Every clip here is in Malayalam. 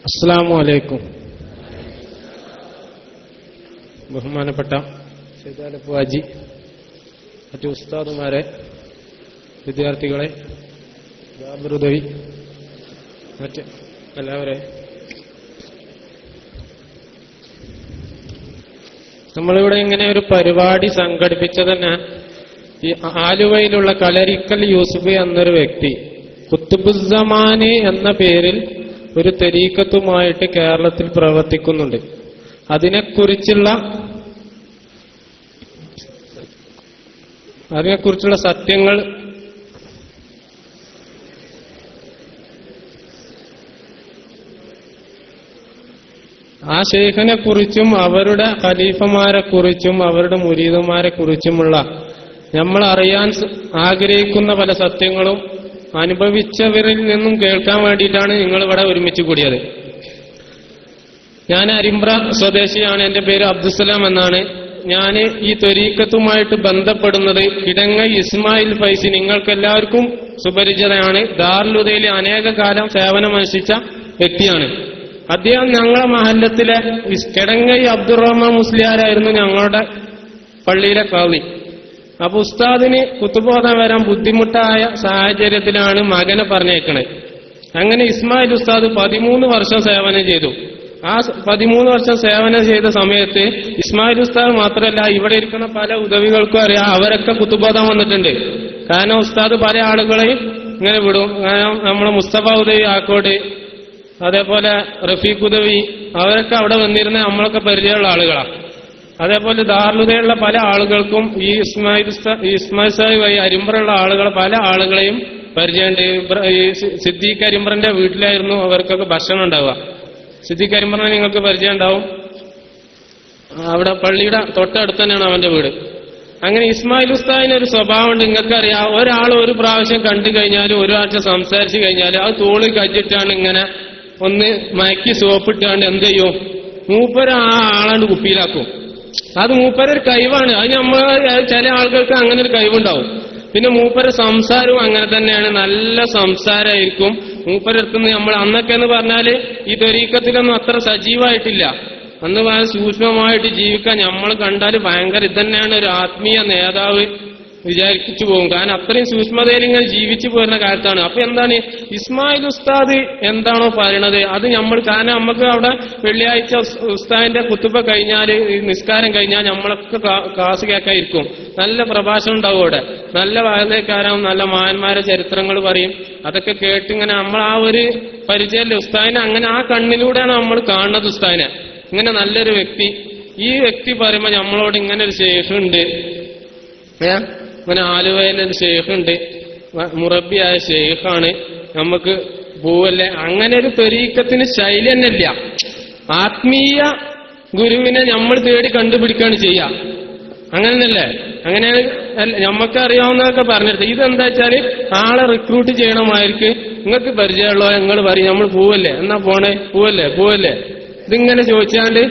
അസ്സലാമു അലൈക്കും. ബഹുമാനപ്പെട്ട സയ്യിദ് ഹാജി, മറ്റു ഉസ്താദുമാരെ, വിദ്യാർത്ഥികളെ, ജാബിറുദവി, മറ്റ് എല്ലാവരെയും നമ്മളിവിടെ ഇങ്ങനെ ഒരു പരിപാടി സംഘടിപ്പിച്ചതന്നെ ഈ ആലുവയിലുള്ള കളരിക്കൽ യൂസുഫ് എന്നൊരു വ്യക്തി കുത്തുബുസ്സമാനി എന്ന പേരിൽ ഒരു തരീഖത്തുമായിട്ട് കേരളത്തിൽ പ്രവർത്തിക്കുന്നുണ്ട്. അതിനെക്കുറിച്ചുള്ള സത്യങ്ങൾ ആ ശൈഖിനെ കുറിച്ചും അവരുടെ ഖലീഫമാരെ കുറിച്ചും അവരുടെ മുരീദുമാരെ കുറിച്ചുമുള്ള നമ്മൾ അറിയാൻ ആഗ്രഹിക്കുന്ന പല സത്യങ്ങളും അനുഭവിച്ചവരിൽ നിന്നും കേൾക്കാൻ വേണ്ടിയിട്ടാണ് നിങ്ങൾ ഇവിടെ ഒരുമിച്ച് കൂടിയത്. ഞാൻ അരിമ്പ്ര സ്വദേശിയാണ്. എന്റെ പേര് അബ്ദുസലാം എന്നാണ്. ഞാൻ ഈ ത്വരീഖത്തുമായിട്ട് ബന്ധപ്പെടുന്നത് കിടങ്ങൈ ഇസ്മായിൽ ഫൈസി, നിങ്ങൾക്കെല്ലാവർക്കും സുപരിചിതയാണ്. ദാറുൽ അനേക കാലം സേവനമനുഷ്ഠിച്ച വ്യക്തിയാണ്. അദ്ദേഹം ഞങ്ങളുടെ മഹല്ലത്തിലെ കിടങ്ങൈ അബ്ദുറഹ്മാൻ മുസ്ലിയാരായിരുന്നു ഞങ്ങളുടെ പള്ളിയിലെ ഖാദി. അപ്പൊ ഉസ്താദിന് കുത്തുബോധം വരാൻ ബുദ്ധിമുട്ടായ സാഹചര്യത്തിലാണ് മകനെ പറഞ്ഞേക്കണത്. അങ്ങനെ ഇസ്മായിൽ ഉസ്താദ് 13 വർഷം സേവനം ചെയ്തു. ആ 13 വർഷം സേവനം ചെയ്ത സമയത്ത് ഇസ്മായിൽ ഉസ്താദ് മാത്രമല്ല, ഇവിടെ ഇരിക്കുന്ന പല ഉദവികൾക്കും അറിയാം, അവരൊക്കെ കുത്തുബോധം വന്നിട്ടുണ്ട്. കാരണം ഉസ്താദ് പല ആളുകളെയും ഇങ്ങനെ വിടും. കാരണം നമ്മളെ മുസ്തഫ ഉദവി ആക്കോട്, അതേപോലെ റഫീഖ് ഉദവി, അവരൊക്കെ അവിടെ വന്നിരുന്ന നമ്മളൊക്കെ പരിചയമുള്ള ആളുകളാണ്. അതേപോലെ ദാറുലുദയുള്ള പല ആളുകൾക്കും ഈ ഇസ്മായിൽ സാഹിബ് വഴി അരിമ്പ്രയുള്ള ആളുകൾ പല ആളുകളെയും പരിചയമുണ്ട്. ഈ സിദ്ദീഖ് അരിമ്പ്രന്റെ വീട്ടിലായിരുന്നു അവർക്കൊക്കെ ഭക്ഷണം ഉണ്ടാവുക. സിദ്ദീഖ് അരിമ്പ്രനെ നിങ്ങൾക്ക് പരിചയം ഉണ്ടാവും. അവിടെ പള്ളിയുടെ തൊട്ടടുത്ത് തന്നെയാണ് അവന്റെ വീട്. അങ്ങനെ ഇസ്മായിൽ ഉസ്താദിന് ഒരു സ്വഭാവമുണ്ട്, നിങ്ങൾക്കറിയാം. ഒരാൾ ഒരു പ്രാവശ്യം കണ്ടു കഴിഞ്ഞാലും ഒരാഴ്ച സംസാരിച്ചു കഴിഞ്ഞാലും അത് തോളിൽ കറ്റിട്ടാണ് ഇങ്ങനെ ഒന്ന് മയക്കി സോപ്പിട്ടാണ്ട് എന്ത് ചെയ്യും, മൂപ്പര് ആ ആളാണ്ട് കുപ്പിയിലാക്കും. അത് മൂപ്പരൊരു കഴിവാണ്. അത് നമ്മൾ ചില ആളുകൾക്ക് അങ്ങനെ ഒരു കഴിവുണ്ടാവും. പിന്നെ മൂപ്പര സംസാരവും അങ്ങനെ തന്നെയാണ്, നല്ല സംസാരമായിരിക്കും മൂപ്പരെടുക്കുന്നത്. നമ്മൾ അന്നൊക്കെ എന്ന് പറഞ്ഞാല് ഈ ത്വരീഖത്തിലൊന്നും അത്ര സജീവമായിട്ടില്ല. അന്ന് വളരെ സൂക്ഷ്മമായിട്ട് ജീവിക്കാൻ നമ്മൾ കണ്ടാൽ ഭയങ്കര ഇതന്നെയാണ് ഒരു ആത്മീയ നേതാവ് വിചാരിച്ചു പോകും. കാരണം അത്രയും സൂക്ഷ്മതയിൽ ഇങ്ങനെ ജീവിച്ചു പോരുന്ന കാലത്താണ്. അപ്പൊ എന്താണ് ഇസ്മായിൽ ഉസ്താദ് എന്താണോ പറയണത് അത് നമ്മൾ, കാരണം നമുക്ക് അവിടെ വെള്ളിയാഴ്ച ഉസ്താദിന്റെ കുത്തുബ കഴിഞ്ഞാൽ, നിസ്കാരം കഴിഞ്ഞാൽ നമ്മളൊക്കെ ക്ലാസ് കേൾക്കാതിരിക്കും. നല്ല പ്രഭാഷണം ഉണ്ടാവും അവിടെ, നല്ല വായനക്കാരാവും, നല്ല മഹാന്മാരെ ചരിത്രങ്ങൾ പറയും. അതൊക്കെ കേട്ടിങ്ങനെ നമ്മൾ ആ ഒരു പരിചയമല്ലേ ഉസ്താദിനെ, അങ്ങനെ ആ കണ്ണിലൂടെയാണ് നമ്മൾ കാണുന്നത് ഉസ്താദിനെ. ഇങ്ങനെ നല്ലൊരു വ്യക്തി. ഈ വ്യക്തി പറയുമ്പോ നമ്മളോട് ഇങ്ങനെ ഒരു ശേഷമുണ്ട്, ഇങ്ങനെ ആലുവയിലൊരു ഷെയ്ഖുണ്ട്, മുറബിയായ ഷെയ്ഖാണ്, നമുക്ക് പോവല്ലേ. അങ്ങനെ ഒരു ത്വരീഖത്തിന് ശൈലി തന്നെ ഇല്ല. ആത്മീയ ഗുരുവിനെ നമ്മൾ തേടി കണ്ടുപിടിക്കുകയാണ് ചെയ്യുക. അങ്ങനെയല്ലേ? അങ്ങനെയാണ് നമുക്ക് അറിയാവുന്നതൊക്കെ പറഞ്ഞെടുത്ത്. ഇതെന്താ വെച്ചാല് ആളെ റിക്രൂട്ട് ചെയ്യണമായിരിക്കും. നിങ്ങൾക്ക് പരിചയമുള്ളോ നിങ്ങൾ പറയും നമ്മൾ പോവല്ലേ, എന്നാ പോണേ, പോവല്ലേ ഇതിങ്ങനെ ചോദിച്ചാണ്ട്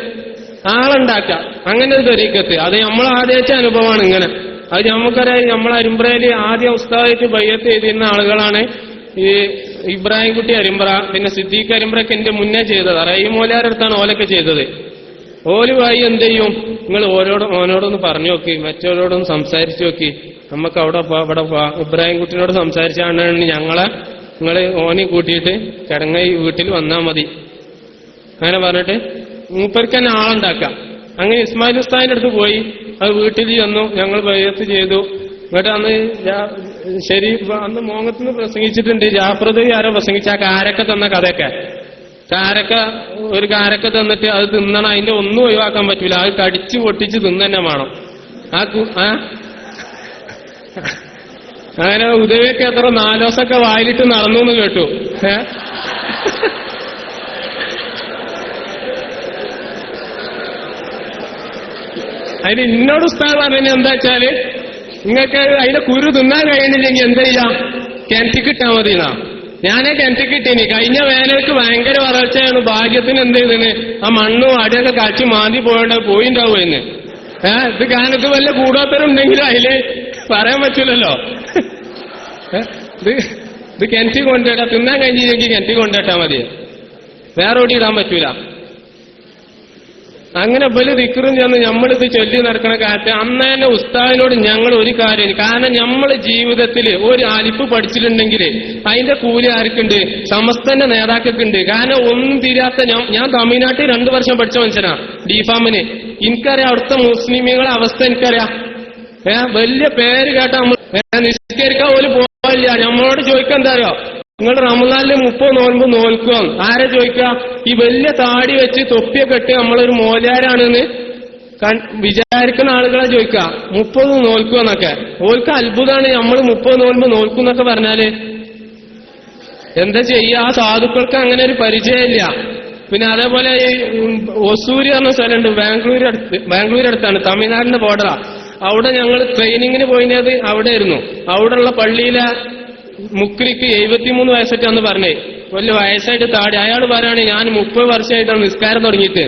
ആളുണ്ടാക്കാം. അങ്ങനെ ഒരു ത്വരീഖത്ത് അത് നമ്മൾ ആദ്യത്തെ അനുഭവമാണ്. ഇങ്ങനെ അത് നമുക്കറിയാം. നമ്മൾ അരിമ്പ്രയില് ആദ്യം ഉസ്താദായിട്ട് ബയ്യത്ത് ചെയ്തിരുന്ന ആളുകളാണ് ഈ ഇബ്രാഹിം കുട്ടി അരിമ്പ്ര, പിന്നെ സിദ്ദീഖ് അരിമ്പ്രക്ക് എന്റെ മുന്നേ ചെയ്തത്. റഹീം മൗലാരടുത്താണ് ഓലൊക്കെ ചെയ്തത്. ഓലുവായി എന്ത് ചെയ്യും, നിങ്ങൾ ഓനോടൊന്ന് പറഞ്ഞു നോക്കി, മറ്റോരോടൊന്ന് സംസാരിച്ചു നോക്കി, നമുക്ക് അവിടെ ഇവിടെ ഇബ്രാഹിം കുട്ടിനോട് സംസാരിച്ചാണ് നിങ്ങൾ ഓനെ കൂട്ടിയിട്ട് കിടങ്ങി വീട്ടിൽ വന്നാൽ മതി. അങ്ങനെ പറഞ്ഞിട്ട് മൂപ്പർക്ക് തന്നെ ആളുണ്ടാക്കാം. അങ്ങനെ ഇസ്മായിൽ ഉസ്താദിന്റെ അടുത്ത് പോയി, അത് വീട്ടിൽ ചെന്നു, ഞങ്ങൾ ബയ്യത്ത് ചെയ്തു. എന്നിട്ട് അന്ന് ശരി, അന്ന് മോങ്ങത്തുനിന്ന് പ്രസംഗിച്ചിട്ടുണ്ട്. ജാഫ്രദ് ആരോ പ്രസംഗിച്ച ആ കാരക്ക തന്ന കഥയൊക്കെ. ഒരു കാരക്ക തന്നിട്ട് അത് തിന്നണം, അതിന്റെ ഒന്നും ഒഴിവാക്കാൻ പറ്റൂല, അത് കടിച്ചു പൊട്ടിച്ച് തിന്നെ വേണം. അങ്ങനെ ഉദവിയൊക്കെ എത്ര 4 ദിവസമൊക്കെ വായിലിട്ട് നടന്നു എന്ന് കേട്ടു. അതിന് ഇന്നോട് ഉസ്താദ് പറഞ്ഞ എന്താ വെച്ചാല്, നിങ്ങൾക്ക് അതിന്റെ കുരു തിന്നാൻ കഴിയണില്ലെങ്കിൽ എന്താ ചെയ്യാം, കിണറ്റിക്കിട്ടാ മതി എന്നാ. ഞാനേ കിണറ്റിക്കിട്ടീനി. കഴിഞ്ഞ വേനൽക്ക് ഭയങ്കര വരൾച്ചയാണ്. ഭാഗ്യത്തിന് എന്ത് ചെയ്തിന്, ആ മണ്ണും അടിയൊക്കെ കാച്ചി മാന്തി പോയിണ്ടാവും എന്ന്. ഇത് കാലത്ത് വല്ല കൂടാത്തരുണ്ടെങ്കിലും അതില് പറയാൻ പറ്റൂലല്ലോ. ഇത് കിണറ്റി കൊണ്ടുപോയിട്ടാ, തിന്നാൻ കഴിഞ്ഞില്ലെങ്കിൽ കിണറ്റി കൊണ്ടുപോയിട്ടാ മതി. വേറെ ഓടി ഇടാൻ പറ്റൂല. അങ്ങനെ ബലി ദിക്റും ചെന്ന് നമ്മളിത് ചൊല്ലി നടക്കണ കാലത്ത് അന്ന് തന്നെ ഉസ്താദിനോട് ഞങ്ങൾ ഒരു കാര്യം, കാരണം നമ്മൾ ജീവിതത്തിൽ ഒരു അലിപ്പ് പഠിച്ചിട്ടുണ്ടെങ്കിൽ അതിന്റെ കൂലി ആർക്കുണ്ട്? സമസ്തന്റെ നേതാക്കൾക്കുണ്ട്. കാരണം ഒന്നും തീരാത്ത ഞാൻ തമിഴ്നാട്ടിൽ 2 വർഷം പഠിച്ച മനുഷ്യനാ ഡിഫാമിന്. എനിക്കറിയാം അവിടുത്തെ മുസ്ലിമുകളെ അവസ്ഥ എനിക്കറിയാം. വലിയ പേര് കേട്ടാ നിസ്കരിക്കാൻ പോലും പോവില്ല. നമ്മളോട് ചോദിക്കാൻ എന്താ അറിയോ, നിങ്ങൾ റമദാനില് 30 നോൽമ്പ് നോൽക്കുക. ആരെ ചോദിക്കുക? ഈ വലിയ താടി വെച്ച് തൊപ്പിയൊക്കെ ഇട്ട് നമ്മളൊരു മോലാരാണെന്ന് വിചാരിക്കുന്ന ആളുകളെ ചോദിക്കുക 30 നോൽക്കുക എന്നൊക്കെ. ഓൽക്ക് അത്ഭുതമാണ് നമ്മൾ 30 നോൽമ്പ് നോൽക്കും എന്നൊക്കെ പറഞ്ഞാല്. എന്താ ചെയ്യുക? ആ സാധുക്കൾക്ക് അങ്ങനെ ഒരു പരിചയമില്ല. പിന്നെ അതേപോലെ ഈ ഒസൂരി പറഞ്ഞ സ്ഥലമുണ്ട്, ബാംഗ്ലൂർ അടുത്താണ്, തമിഴ്നാടിന്റെ ബോർഡറാ. അവിടെ ഞങ്ങൾ ട്രെയിനിങ്ങിന് പോയിനത് അവിടെ ആയിരുന്നു. അവിടെയുള്ള പള്ളിയിലെ മുക്രിക്ക് 73 വയസ്സൊക്കെയാന്ന് പറഞ്ഞേ. വലിയ വയസ്സായിട്ട് താടി. അയാൾ പറയാണ് ഞാൻ 30 വർഷമായിട്ടാണ് നിസ്കാരം തുടങ്ങിയിട്ട്.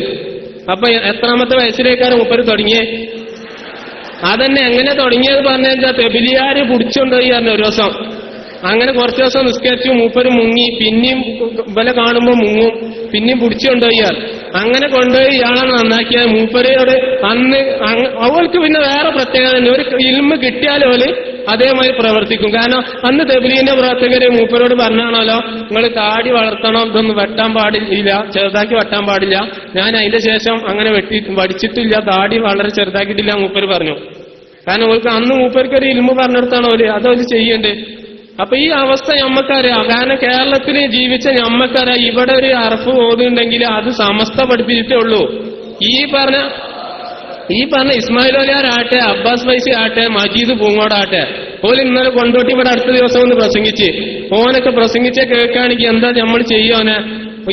അപ്പൊ എത്രാമത്തെ വയസ്സിലേക്കാണ് മൂപ്പര് തുടങ്ങിയേ? അതന്നെ എങ്ങനെ തുടങ്ങിയത് പറഞ്ഞാൽ തെബിലിയാര് പിടിച്ചുകൊണ്ടുപോയി പറഞ്ഞു ഒരു ദിവസം. അങ്ങനെ കുറച്ചു ദിവസം നിസ്കരിച്ചു, മൂപ്പര് മുങ്ങി, പിന്നെയും വില കാണുമ്പോ മുങ്ങും, പിന്നെയും പിടിച്ചുകൊണ്ടുപോയി. അങ്ങനെ കൊണ്ടുപോയി ഇയാളെ നന്നാക്കിയ മൂപ്പരയോട് അന്ന് അവൾക്ക് പിന്നെ വേറെ പ്രത്യേകത, ഒരു ഇൽമ കിട്ടിയാലോല് അതേമാതിരി പ്രവർത്തിക്കും. കാരണം അന്ന് തെബിലീന്റെ പ്രവർത്തകര് മൂപ്പരോട് പറഞ്ഞാണല്ലോ നിങ്ങൾ താടി വളർത്തണം, ഇതൊന്നും വെട്ടാൻ പാടില്ല, ചെറുതാക്കി വെട്ടാൻ പാടില്ല. ഞാൻ അതിന്റെ ശേഷം അങ്ങനെ വടിച്ചിട്ടില്ല, താടി വളരെ ചെറുതാക്കിയിട്ടില്ല മൂപ്പര് പറഞ്ഞു. കാരണം അവർക്ക് അന്ന് മൂപ്പർക്കൊരു ഇൽമ പറഞ്ഞെടുത്താണ് ഓല് അതോല് ചെയ്യണ്ടേ. അപ്പൊ ഈ അവസ്ഥ ഞമ്മക്കറിയാം. കാരണം കേരളത്തിൽ ജീവിച്ച ഞമ്മക്കറിയാം ഇവിടെ ഒരു അറഫ് ഓതുന്നുണ്ടെങ്കിൽ അത് സമസ്ത പഠിപ്പിച്ചിട്ടേ ഉള്ളൂ. ഈ പറഞ്ഞ ഇസ്മായിൽ ഒലിയാറാട്ടെ, അബ്ബാസ് ഫൈസി ആട്ടെ, മജീദ് പൂങ്ങോടാട്ടെ, ഓല് ഇന്നലെ കൊണ്ടോട്ടി ഇവിടെ അടുത്ത ദിവസം ഒന്ന് പ്രസംഗിച്ച്, ഓനൊക്കെ പ്രസംഗിച്ച കേൾക്കുകയാണെങ്കിൽ എന്താ നമ്മൾ ചെയ്യാനെ?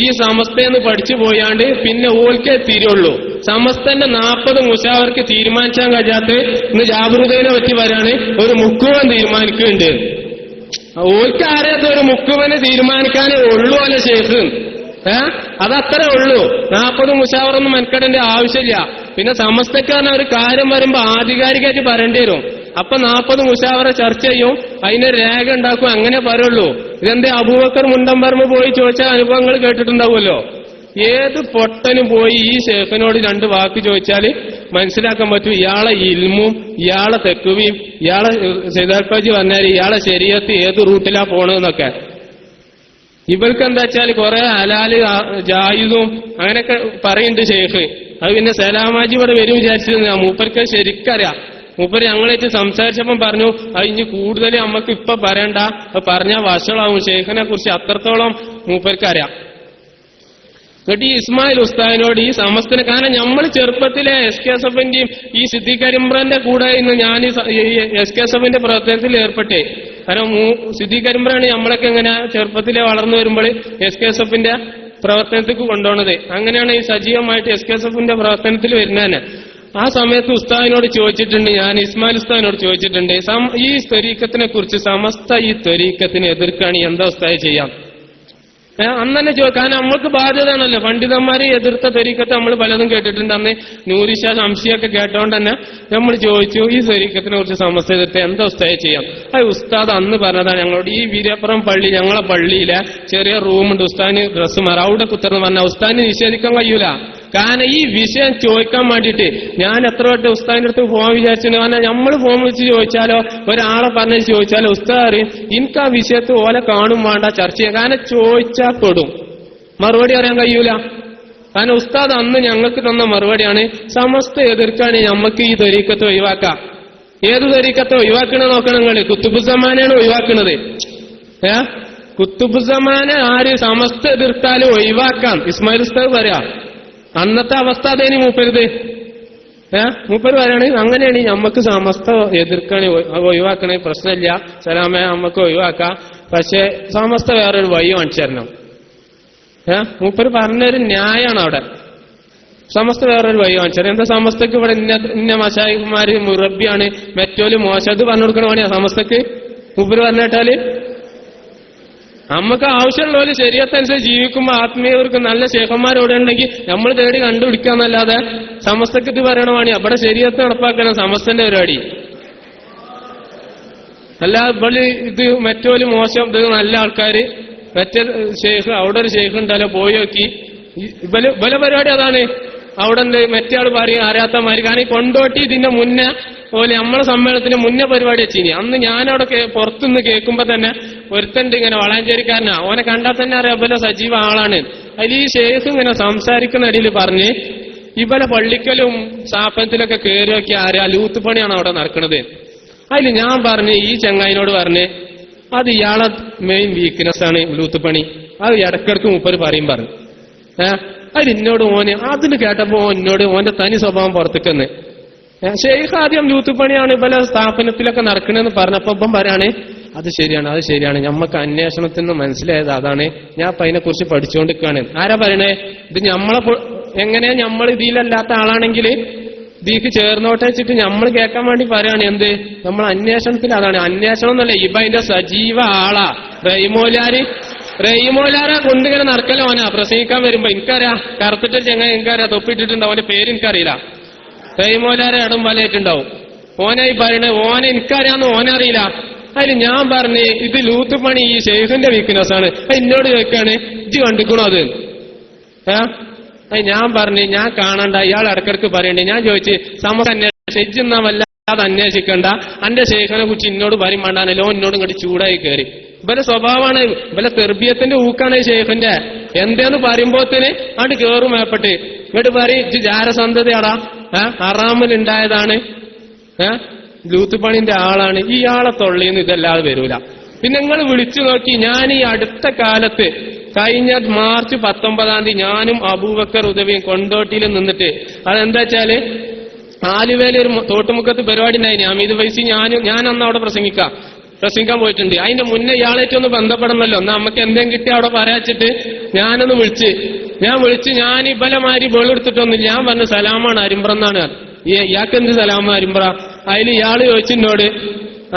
ഈ സമസ്തയെന്ന് പഠിച്ചു പോയാണ്ട് പിന്നെ ഓൽക്കേ തീരുള്ളൂ. സമസ്തന്റെ 40 മുശാവർക്ക് തീരുമാനിച്ചാൻ കഴിയാത്ത ഇന്ന് ജാഗ്രതയെ പറ്റി വരാണ് ഒരു മുക്കുവൻ തീരുമാനിക്കുന്നുണ്ട്. ഓൽക്ക് അറിയാത്ത ഒരു മുക്കുവന് തീരുമാനിക്കാനേ ഉള്ളൂ അല്ലെ ഷേഖ്? അതത്രേ ഉള്ളൂ. 40 മുശാവറൊന്നും മെനക്കെടേണ്ട ആവശ്യമില്ല. പിന്നെ സമസ്തക്കാരൻ ഒരു കാര്യം വരുമ്പോ ആധികാരികമായിട്ട് പറയേണ്ടി വരും. അപ്പൊ 40 മുശാവറ ചർച്ച ചെയ്യും, അതിന് രേഖ ഉണ്ടാക്കും, അങ്ങനെ പറയുള്ളൂ. ഇതെന്തേ അബൂബക്കർ മുണ്ടമ്പർമ്മ പോയി ചോദിച്ചാൽ അനുഭവങ്ങൾ കേട്ടിട്ടുണ്ടാവുമല്ലോ. ഏത് പൊട്ടനും പോയി ഈ ഷേഖിനോട് 2 വാക്ക് ചോദിച്ചാല് മനസ്സിലാക്കാൻ പറ്റും ഇയാളെ ഇൽമും ഇയാളെ തെക്കുവിയും ഇയാളെ സൈദാൽപ്പാജി പറഞ്ഞാൽ ഇയാളെ ശരീഅത്ത് ഏത് റൂട്ടിലാ പോണെന്നൊക്കെ. ഇവർക്ക് എന്താ വെച്ചാൽ കുറെ ഹലാല് ജായിദും അങ്ങനെയൊക്കെ പറയുന്നുണ്ട് ഷേഖ്. അത് പിന്നെ സലാമാജി ഇവിടെ വരും വിചാരിച്ചിരുന്ന മൂപ്പർക്ക് ശരിക്കറിയാം. മൂപ്പര് ഞങ്ങളായിട്ട് സംസാരിച്ചപ്പം പറഞ്ഞു അത് ഇനി കൂടുതൽ നമുക്ക് ഇപ്പൊ പറയണ്ട, അത് പറഞ്ഞാൽ വഷളാവും. ഷേഖിനെ കുറിച്ച് അത്രത്തോളം മൂപ്പർക്കറിയാം. എന്നിട്ട് ഈ ഇസ്മായിൽ ഉസ്താദിനോട് ഈ സമസ്തനെ, കാരണം നമ്മൾ ചെറുപ്പത്തിലെ SKSFന്റെയും ഈ സിദ്ദീഖ് കരിമ്പ്രാന്റെ കൂടെ ഇന്ന് ഞാൻ ഈ SKSFന്റെ പ്രവർത്തനത്തിൽ ഏർപ്പെട്ടെ. കാരണം സിദ്ദീഖ് കരിമ്പ്രാണ് നമ്മളൊക്കെ ഇങ്ങനെ ചെറുപ്പത്തിലെ വളർന്നു വരുമ്പോൾ SKSFന്റെ പ്രവർത്തനത്തിൽ കൊണ്ടുപോകുന്നത്. അങ്ങനെയാണ് ഈ സജീവമായിട്ട് SKSFന്റെ പ്രവർത്തനത്തിൽ വരുന്നതന്നെ. ആ സമയത്ത് ഉസ്താദിനോട് ചോദിച്ചിട്ടുണ്ട്, ഞാൻ ഇസ്മായിൽ ഉസ്താദിനോട് ചോദിച്ചിട്ടുണ്ട്, ഈ ത്വരീഖത്തിനെ കുറിച്ച് സമസ്ത ഈ ത്വരീഖത്തിനെ എതിർക്കുകയാണെങ്കിൽ എന്താ ഉസ്താദ് ചെയ്യാം? അന്ന് തന്നെ കാരണം നമ്മൾക്ക് ബാധ്യതയാണല്ലോ. പണ്ഡിതന്മാരെ എതിർത്ത ത്വരീഖത്ത് നമ്മൾ പലതും കേട്ടിട്ടുണ്ട്. അന്ന് നൂരിഷ സംശയമൊക്കെ കേട്ടോണ്ട് തന്നെ നമ്മൾ ചോദിച്ചു ഈ ത്വരീഖത്തിനെ കുറിച്ച് സമസ്ത എതിർത്ത് എന്താ ഉസ്താദ് ചെയ്യാം? അത് ഉസ്താദ് അന്ന് പറഞ്ഞതാണ് ഞങ്ങളോട്. ഈ വീരപ്പുറം പള്ളി, ഞങ്ങളെ പള്ളിയിലെ ചെറിയ റൂമുണ്ട്, ഉസ്താദിന് ഡ്രസ്സ് മാറാം, അവിടെ കുത്തർന്ന് പറഞ്ഞാൽ ഉസ്താദിന് നിഷേധിക്കാൻ കഴിയൂല. കാരണം ഈ വിഷയം ചോദിക്കാൻ വേണ്ടിയിട്ട് ഞാൻ എത്ര വട്ടം ഉസ്താദിന്റെ അടുത്ത് ഫോൺ വിചാരിച്ചിട്ടുണ്ട്. കാരണം നമ്മൾ ഫോൺ വിളിച്ച് ചോദിച്ചാലോ ഒരാളെ പറഞ്ഞ് ചോദിച്ചാലോ ഉസ്താദ് അറിയും എനിക്ക് ആ വിഷയത്തിൽ ഓലെ കാണും വേണ്ട, ചർച്ച ചെയ്യാം. കാരണം ചോദിച്ചാൽ പെടും, മറുപടി അറിയാൻ കഴിയൂല. കാരണം ഉസ്താദ് അന്ന് ഞങ്ങൾക്ക് തന്ന മറുപടിയാണ് സമസ്ത എതിർക്കാണ് നമുക്ക് ഈ ത്വരീഖത്ത് ഒഴിവാക്കാം. ഏത് ത്വരീഖത്ത് ഒഴിവാക്കണ നോക്കണം നിങ്ങൾ? കുത്തുബുസ്സമാനാണ് ഒഴിവാക്കുന്നത്. കുത്തുബുസ്സമാനെ ആര് സമസ്ത എതിർത്താലും ഒഴിവാക്കാം. ഇസ്മായിൽ ഉസ്താദ് പറയാ അന്നത്തെ അവസ്ഥ അതേനി മൂപ്പരുത്. മൂപ്പര് പറയാണ് അങ്ങനെയാണ് നമുക്ക് സമസ്ത എതിർക്കണേ ഒഴിവാക്കണേ പ്രശ്നമില്ല, സലാമേ നമുക്ക് ഒഴിവാക്കാം, പക്ഷെ സമസ്ത വേറൊരു വഴി കാണിച്ചു തരണം. മൂപ്പര് പറഞ്ഞൊരു ന്യായമാണ് അവിടെ. സമസ്ത വേറൊരു വഴി കാണിച്ചു തരണം. എന്താ സമസ്തക്ക് ഇവിടെ ഇന്ന മശായിഖുമാര് മുറബിയാണ്, മറ്റോല് മോശത് പറഞ്ഞു കൊടുക്കണ പണിയാ സമസ്തക്ക് മൂപ്പര് പറഞ്ഞിട്ടാല്. നമുക്ക് ആവശ്യമുള്ളവര് ശരീരത്തനുസരിച്ച് ജീവിക്കുമ്പോൾ ആത്മീയവർക്ക് നല്ല ശേഖന്മാരോടെ ഉണ്ടെങ്കിൽ നമ്മൾ തേടി കണ്ടുപിടിക്കാന്നല്ലാതെ സമസ്തക്ക് ഇത് പറയണ പണി അവിടെ ശരീരത്തെ നടപ്പാക്കണം സമസ്തന്റെ പരിപാടി. അല്ല ഇവിടെ ഇത് മറ്റോല് മോശം, ഇത് നല്ല ആൾക്കാര്, മറ്റേ ഷെയ്ഖ് അവിടെ ഒരു ഷെയ്ഖ് ഉണ്ടല്ലോ പോയി നോക്കി ബല പരിപാടി അതാണ്. അവിടെ മറ്റേ ആള് പറയും അറിയാത്തമാര്. കാരണം കൊണ്ടോട്ടി ഇതിന്റെ മുന്നേ പോലെ നമ്മളെ സമ്മേളനത്തിന് മുന്നേ പരിപാടി വെച്ചിനി. അന്ന് ഞാനവിടെ പുറത്തുനിന്ന് കേൾക്കുമ്പോ തന്നെ ഒരുത്തണ്ട് ഇങ്ങനെ വളാഞ്ചേരിക്കാരനാ, ഓനെ കണ്ടാൽ തന്നെ അറിയാം ഇവലെ സജീവ ആളാണ്. അതിൽ ഈ ഷേഖ് ഇങ്ങനെ സംസാരിക്കുന്ന ഇടയിൽ പറഞ്ഞ് ഇവലെ പള്ളിക്കലും സ്ഥാപനത്തിലൊക്കെ കയറി നോക്കി ആരാ ലൂത്ത് പണിയാണ് അവിടെ നടക്കുന്നത്. അതിൽ ഞാൻ പറഞ്ഞ് ഈ ചങ്ങായിനോട് പറഞ്ഞ് അത് ഇയാളെ മെയിൻ വീക്ക്നെസ് ആണ് ലൂത്ത് പണി. അത് ഇടക്കിടക്ക് മൂപ്പര് പറയും പറഞ്ഞു. അതിൽ എന്നോട് ഓന് അതിന് കേട്ടപ്പോ എന്നോട് ഓന്റെ തനി സ്വഭാവം പുറത്തേക്കെന്ന്. ഷെയ്ഖ് ആദ്യം ലൂത്ത് പണിയാണ് പല സ്ഥാപനത്തിലൊക്കെ നടക്കണെന്ന് പറഞ്ഞപ്പോ ഇപ്പം പറയാണ് അത് ശരിയാണ് ഞമ്മക്ക് അന്വേഷണത്തിൽ നിന്ന് മനസ്സിലായത് അതാണ്, ഞാൻ ഇപ്പൊ അതിനെ കുറിച്ച് പഠിച്ചുകൊണ്ടിരിക്കുകയാണ്. ആരാ പറയണേ? ഇത് എങ്ങനെയാ നമ്മൾ ഇതിലല്ലാത്ത ആളാണെങ്കിൽ ഇതിക്ക് ചേർന്നോട്ടെ വെച്ചിട്ട് നമ്മൾ കേൾക്കാൻ വേണ്ടി പറയാണ്. എന്ത് നമ്മൾ അന്വേഷണത്തിൽ അതാണ്. അന്വേഷണം എന്നല്ല, ഇബ അതിന്റെ സജീവ ആളാ. റഹിമോലാരെ കൊണ്ടിങ്ങനെ നടക്കല ഓനാ പ്രസംഗിക്കാൻ വരുമ്പോ. എനിക്കറിയാം കറുത്തിട്ട് ചെങ്ങ എനിക്കറിയാം, തൊപ്പിട്ടിട്ടുണ്ടാവും, അവന്റെ പേര് എനിക്കറിയില്ല. റഹിമോലാരെ ഇടം വലയിട്ടുണ്ടാവും. ഓനായി പറയണേ ഓനെ എനിക്കറിയാന്ന് ഓനറിയില്ല. അതിന് ഞാൻ പറഞ്ഞ് ഇത് ലൂത്ത് പണി ഈ ഷെയ്ഖിന്റെ വീക്ക്നെസ് ആണ്. എന്നോട് ചോദിക്കാണ് ഇജ്ജ് കണ്ടിക്കണോ അത്? ഞാൻ പറഞ്ഞ് ഞാൻ കാണണ്ട, ഇയാൾ ഇടക്കിടക്ക് പറയണ്ടേ. ഞാൻ ചോദിച്ച് ഷെജ്ജെന്നാ വല്ലാതെ അന്വേഷിക്കണ്ട, അന്റെ ഷെയ്ഖിനെ കുറിച്ച് ഇന്നോട് പറയും വേണ്ടാനല്ലോ. എന്നോട് ഇങ്ങോട്ട് ചൂടായി കയറി. ഇവലെ സ്വഭാവമാണ്, ഇവലെ തെർബിയത്തിന്റെ ഊക്കാണ് ഷെയ്ഖിന്റെ. എന്തേന്ന് പറയുമ്പോത്തിന് അത് കേറും മേപ്പെട്ട് ഇങ്ങോട്ട് പറയും ഇജ്ജ് ജാരസന്ധതയാടാ, ഹറാമിലുണ്ടായതാണ്, ലൂത്ത് പണിന്റെ ആളാണ്. ഇയാളെ തൊള്ളിന്ന് ഇതല്ലാതെ വരൂല. പിന്നെ നിങ്ങൾ വിളിച്ചു നോക്കി. ഞാൻ ഈ അടുത്ത കാലത്ത് കഴിഞ്ഞ മാർച്ച് 19 ഞാനും അബൂബക്കർ ഉദവിയും കൊണ്ടോട്ടിയിൽ നിന്നിട്ട് അതെന്താ വെച്ചാല് ആലുവയിൽ ഒരു തോട്ടുമുക്കത്ത് പരിപാടി ഉണ്ടായിന്. അമീദ് വൈസി ഞാൻ അന്ന് അവിടെ പ്രസംഗിക്കാൻ പോയിട്ടുണ്ട്. അതിന്റെ മുന്നേ ഇയാളേറ്റൊന്ന് ബന്ധപ്പെടണമല്ലോ, എന്നാ നമുക്ക് എന്തെങ്കിലും കിട്ടി അവിടെ പറയാച്ചിട്ട് ഞാനൊന്ന് വിളിച്ച് ഞാൻ ഇബലമാരി ബോളെടുത്തിട്ടൊന്നുമില്ല. ഞാൻ പറഞ്ഞു സലാമാണ് അരിമ്പ്രന്നാണ്. ഇയാൾക്ക് എന്ത് സലാമ അരിമ്പ്ര? അതിൽ ഇയാള് ചോദിച്ചിന്നോട്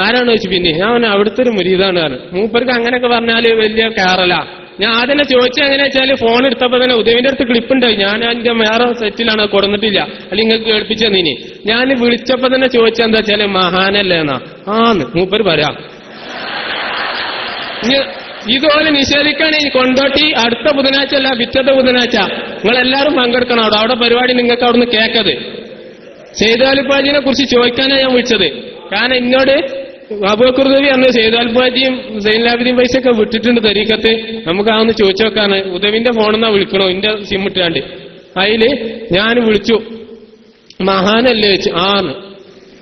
ആരാണ് ചോദിച്ചു. പിന്നെ ഞാൻ അവിടുത്തെ ഒരു മുരീതാണ്. മൂപ്പർക്ക് അങ്ങനെയൊക്കെ പറഞ്ഞാല് വലിയ കയറല. ഞാൻ ആദ്യം ചോദിച്ചത് എങ്ങനെയാ വെച്ചാല് ഫോൺ എടുത്തപ്പോ തന്നെ ഉദയവിന്റെ അടുത്ത് ക്ലിപ്പുണ്ടായി. ഞാൻ അതിന്റെ വേറെ സെറ്റിലാണ്, കൊടുത്തിട്ടില്ല, അല്ലെങ്കിൽ നിങ്ങൾക്ക് കേൾപ്പിച്ചു തന്നീനി. ഞാൻ വിളിച്ചപ്പോ തന്നെ ചോദിച്ചാൽ എന്താ വെച്ചാല് മഹാനല്ലേ എന്നാ. മൂപ്പര് പറയാം. ഇതുപോലെ നിഷേധിക്കാണ് ഈ കൊണ്ടോട്ടി അടുത്ത ബുധനാഴ്ച അല്ല പിറ്റത്തെ ബുധനാഴ്ച നിങ്ങളെല്ലാരും പങ്കെടുക്കണം. അവിടെ പരിപാടി നിങ്ങൾക്ക് അവിടുന്ന് കേക്കത്. സെയ്ദാലിപ്പാജിനെ കുറിച്ച് ചോദിക്കാനാണ് ഞാൻ വിളിച്ചത്. കാരണം എന്നോട് അബൂബക്കർ ഉദവി അന്ന് സെയ്ദാലിപ്പാജിയും സൈനുലാബിദ്ദീൻ പൈസയൊക്കെ വിട്ടിട്ടുണ്ട് തരീക്കത്ത്. നമുക്ക് അതൊന്ന് ചോദിച്ചു നോക്കാണ്. ഉദവിന്റെ ഫോണെന്നാ വിളിക്കണോ എന്റെ സിം ഇട്ടാണ്ട്. അതില് ഞാൻ വിളിച്ചു. മഹാനല്ലേ വെച്ച്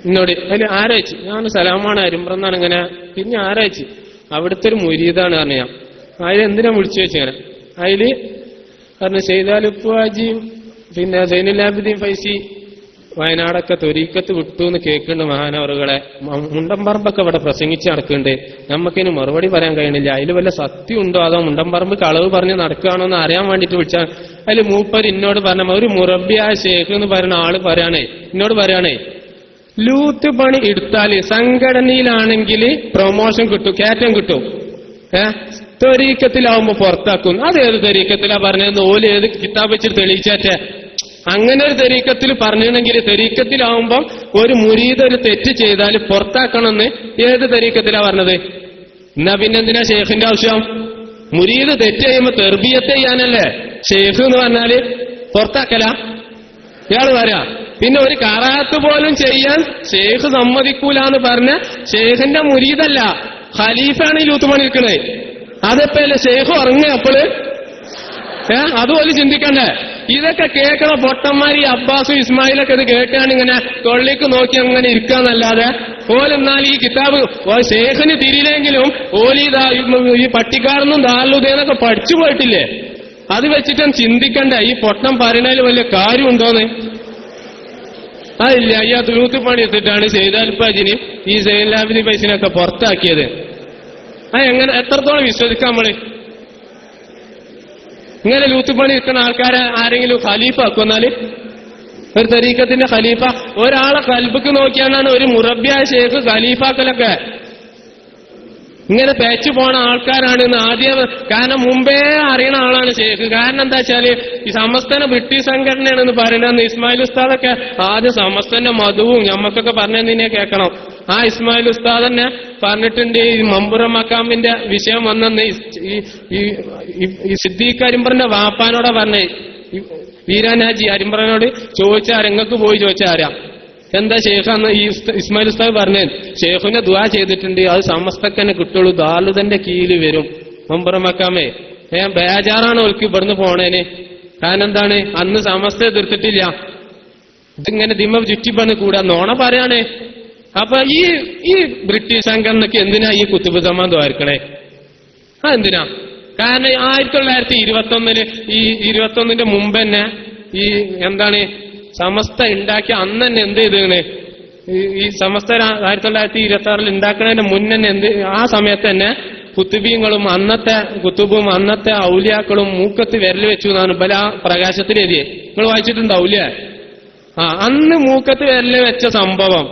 എന്നോട്. അതിൽ ആരാച്ചു? ഞാൻ സലാമാണ് അരിമ്പ്രന്നാണ്. ഇങ്ങനെ പിന്നെ ആരാച്ചു? അവിടുത്തെ ഒരു മുരീദാണ് പറഞ്ഞു. ഞാൻ അതിലെന്തിനാ വിളിച്ചു വെച്ചിങ്ങനെ. അതില് പറഞ്ഞു സെയ്ദാലിപ്പാജിയും പിന്നെ സൈനുലാബിദ്ദീൻ പൈസി വയനാടൊക്കെ തൊരീക്കത്ത് വിട്ടു എന്ന് കേൾക്കുന്നുണ്ട് മഹാനവറുകളെ. മുണ്ടംപറമ്പൊക്കെ ഇവിടെ പ്രസംഗിച്ച് നടക്കുന്നുണ്ട്. നമുക്കിന് മറുപടി പറയാൻ കഴിയണില്ല. അതിൽ വല്ല സത്യം ഉണ്ടോ അതോ മുണ്ടംപറമ്പ് കളവ് പറഞ്ഞ് നടക്കുകയാണോ എന്ന് അറിയാൻ വേണ്ടിട്ട് വിളിച്ചാൽ അതിൽ മൂപ്പര് എന്നോട് പറഞ്ഞ ഒരു മുറബിയായ ഷേഖ് എന്ന് പറയുന്ന ആള് എന്നോട് പറയാണേ ലൂത്ത് പണി എടുത്താല് സംഘടനയിലാണെങ്കിൽ പ്രൊമോഷൻ കിട്ടും, കയറ്റം കിട്ടും. തൊരീക്കത്തിലാവുമ്പോ പുറത്താക്കും. അതേത് തൊരീക്കത്തിലാ പറഞ്ഞതെന്ന് ഓല് ഏത് കിതാബ് വെച്ചിട്ട് തെളിയിച്ചാറ്റേ. അങ്ങനെ ഒരു തെരീക്കത്തിൽ പറഞ്ഞിട്ടുണ്ടെങ്കിൽ തെരീക്കത്തിലാവുമ്പം ഒരു മുരീദ് ഒരു തെറ്റ് ചെയ്താൽ പുറത്താക്കണമെന്ന് ഏത് തെരീക്കത്തിലാ പറഞ്ഞത്? എന്നാ പിന്നെന്തിനാ ഷെയ്ഖിന്റെ ആവശ്യം? മുരീദ് തെറ്റ് ചെയ്യുമ്പോ തെർബിയത്ത് ചെയ്യാനല്ലേ. ഷെയ്ഖ് എന്ന് പറഞ്ഞാല് പുറത്താക്കല. ഇയാള് പറയാ പിന്നെ ഒരു കറാത്ത് പോലും ചെയ്യാൻ ഷെയ്ഖ് സമ്മതിക്കൂലെന്ന് പറഞ്ഞ ഷെയ്ഖിന്റെ മുരീദല്ല, ഖലീഫാണ് ഈ ലൂത്തുപണി നിൽക്കണേ. അതെപ്പല്ലേ ഷെയ്ഖ് ഉറങ്ങുക അപ്പോള്? അതുപോലെ ചിന്തിക്കണ്ടേ? ഇതൊക്കെ കേൾക്കണ പൊട്ടന്മാര് ഈ അബ്ബാസും ഇസ്മായിലൊക്കെ ഇത് കേട്ടാണ് ഇങ്ങനെ തൊള്ളിക്ക് നോക്കി അങ്ങനെ ഇരിക്കാന്നല്ലാതെ ഓലെന്നാൽ ഈ കിതാബ് ഷേഖിന് തിരിയില്ലെങ്കിലും ഓലി ഈ പട്ടിക്കാരനും ദാറുലുദീനൊക്കെ പഠിച്ചു പോയിട്ടില്ലേ? അത് വെച്ചിട്ടും ചിന്തിക്കണ്ട ഈ പൊട്ടം പറയണതിൽ വലിയ കാര്യമുണ്ടോന്ന്. അതില്ല. ഈ ലൂത്ത് പണി എടുത്തിട്ടാണ് സെയ്ദാലിപ്പാജിന് ഈ സൈനുലാബിദ്ദീൻ പൈസനൊക്കെ പുറത്താക്കിയത്. എങ്ങനെ എത്രത്തോളം വിശ്വസിക്കാം നമ്മള്? ഇങ്ങനെ ലൂത്തുപണി നിൽക്കുന്ന ആൾക്കാരെ ആരെങ്കിലും ഖലീഫ ആക്കുന്നാല് ഒരു തരീക്കത്തിന്റെ ഖലീഫ ഒരാളെ കൽബക്ക് നോക്കിയാലാണ് ഒരു മുറബിയായ ഷേഖ് ഖലീഫാക്കലൊക്കെ. ഇങ്ങനെ പേച്ചു പോണ ആൾക്കാരാണ് ആദ്യം. കാരണം മുമ്പേ അറിയണ ആളാണ് ഷേഖ്. കാരണം എന്താ വെച്ചാല് ഈ സമസ്തനെ ബ്രിട്ടീഷ് സംഘടനയാണെന്ന് പറയുന്നത് ഇസ്മായിൽ ഉസ്താദൊക്കെ ആദ്യം സമസ്തന്റെ മധുവും ഞമ്മക്കൊക്കെ പറഞ്ഞതിനെ കേൾക്കണം. ആ ഇസ്മായിൽ ഉസ്താദ് തന്നെ പറഞ്ഞിട്ടുണ്ട് ഈ മമ്പുറം മക്കാമിന്റെ വിഷയം വന്നെന്ന് ഈ സിദ്ദീഖ് കരിമ്പറിന്റെ വാപ്പാനോടെ പറഞ്ഞേ വീരാനാജി അരിമ്പ്രനോട് ചോദിച്ചാൽ നിങ്ങൾക്ക് പോയി ചോദിച്ചാരാ എന്താ ഷെയ്ഖ് അന്ന് ഈ ഇസ്മായിൽ ഉസ്താദ് പറഞ്ഞത് ഷെയ്ഖിനെ ദുആ ചെയ്തിട്ടുണ്ട്, അത് സമസ്തക്കന്നെ കിട്ടുള്ളൂ, ദാലുദന്റെ കീഴിൽ വരും മമ്പുറമക്കാമേ. ബേജാറാണ് ഓൽക്ക് ഇവിടുന്ന് പോണേന്. കാരണം എന്താണ്, അന്ന് സമസ്ത എതിർത്തിട്ടില്ല. ഇതിങ്ങനെ ദിമ്മ ചുറ്റിപ്പണ് കൂടാ നോണ പറയാണ്. അപ്പൊ ഈ ബ്രിട്ടീഷ് സംഘടനക്ക് എന്തിനാ ഈ കുത്തുബ് സമാൻ ദ്വാരിക്കണേ? അതെന്തിനാ? കാരണം 1921 ഈ 21 മുമ്പ് തന്നെ ഈ എന്താണ് സമസ്ത ഉണ്ടാക്കി അന്ന് തന്നെ എന്ത് ചെയ്തേണ്, ഈ സമസ്ത 1926 ഉണ്ടാക്കുന്നതിന്റെ മുന്നേ എന്ത് ആ സമയത്ത് തന്നെ കുത്തുബീങ്ങളും അന്നത്തെ കുത്തുബും അന്നത്തെ ഔലിയാക്കളും മൂക്കത്ത് വിരൽ വെച്ചു എന്നാണ് ബല പ്രകാശത്തിലെഴുതിയേ. നിങ്ങൾ വായിച്ചിട്ടുണ്ടാവൂലേ? അന്ന് മൂക്കത്ത് വിരൽ വെച്ച സംഭവം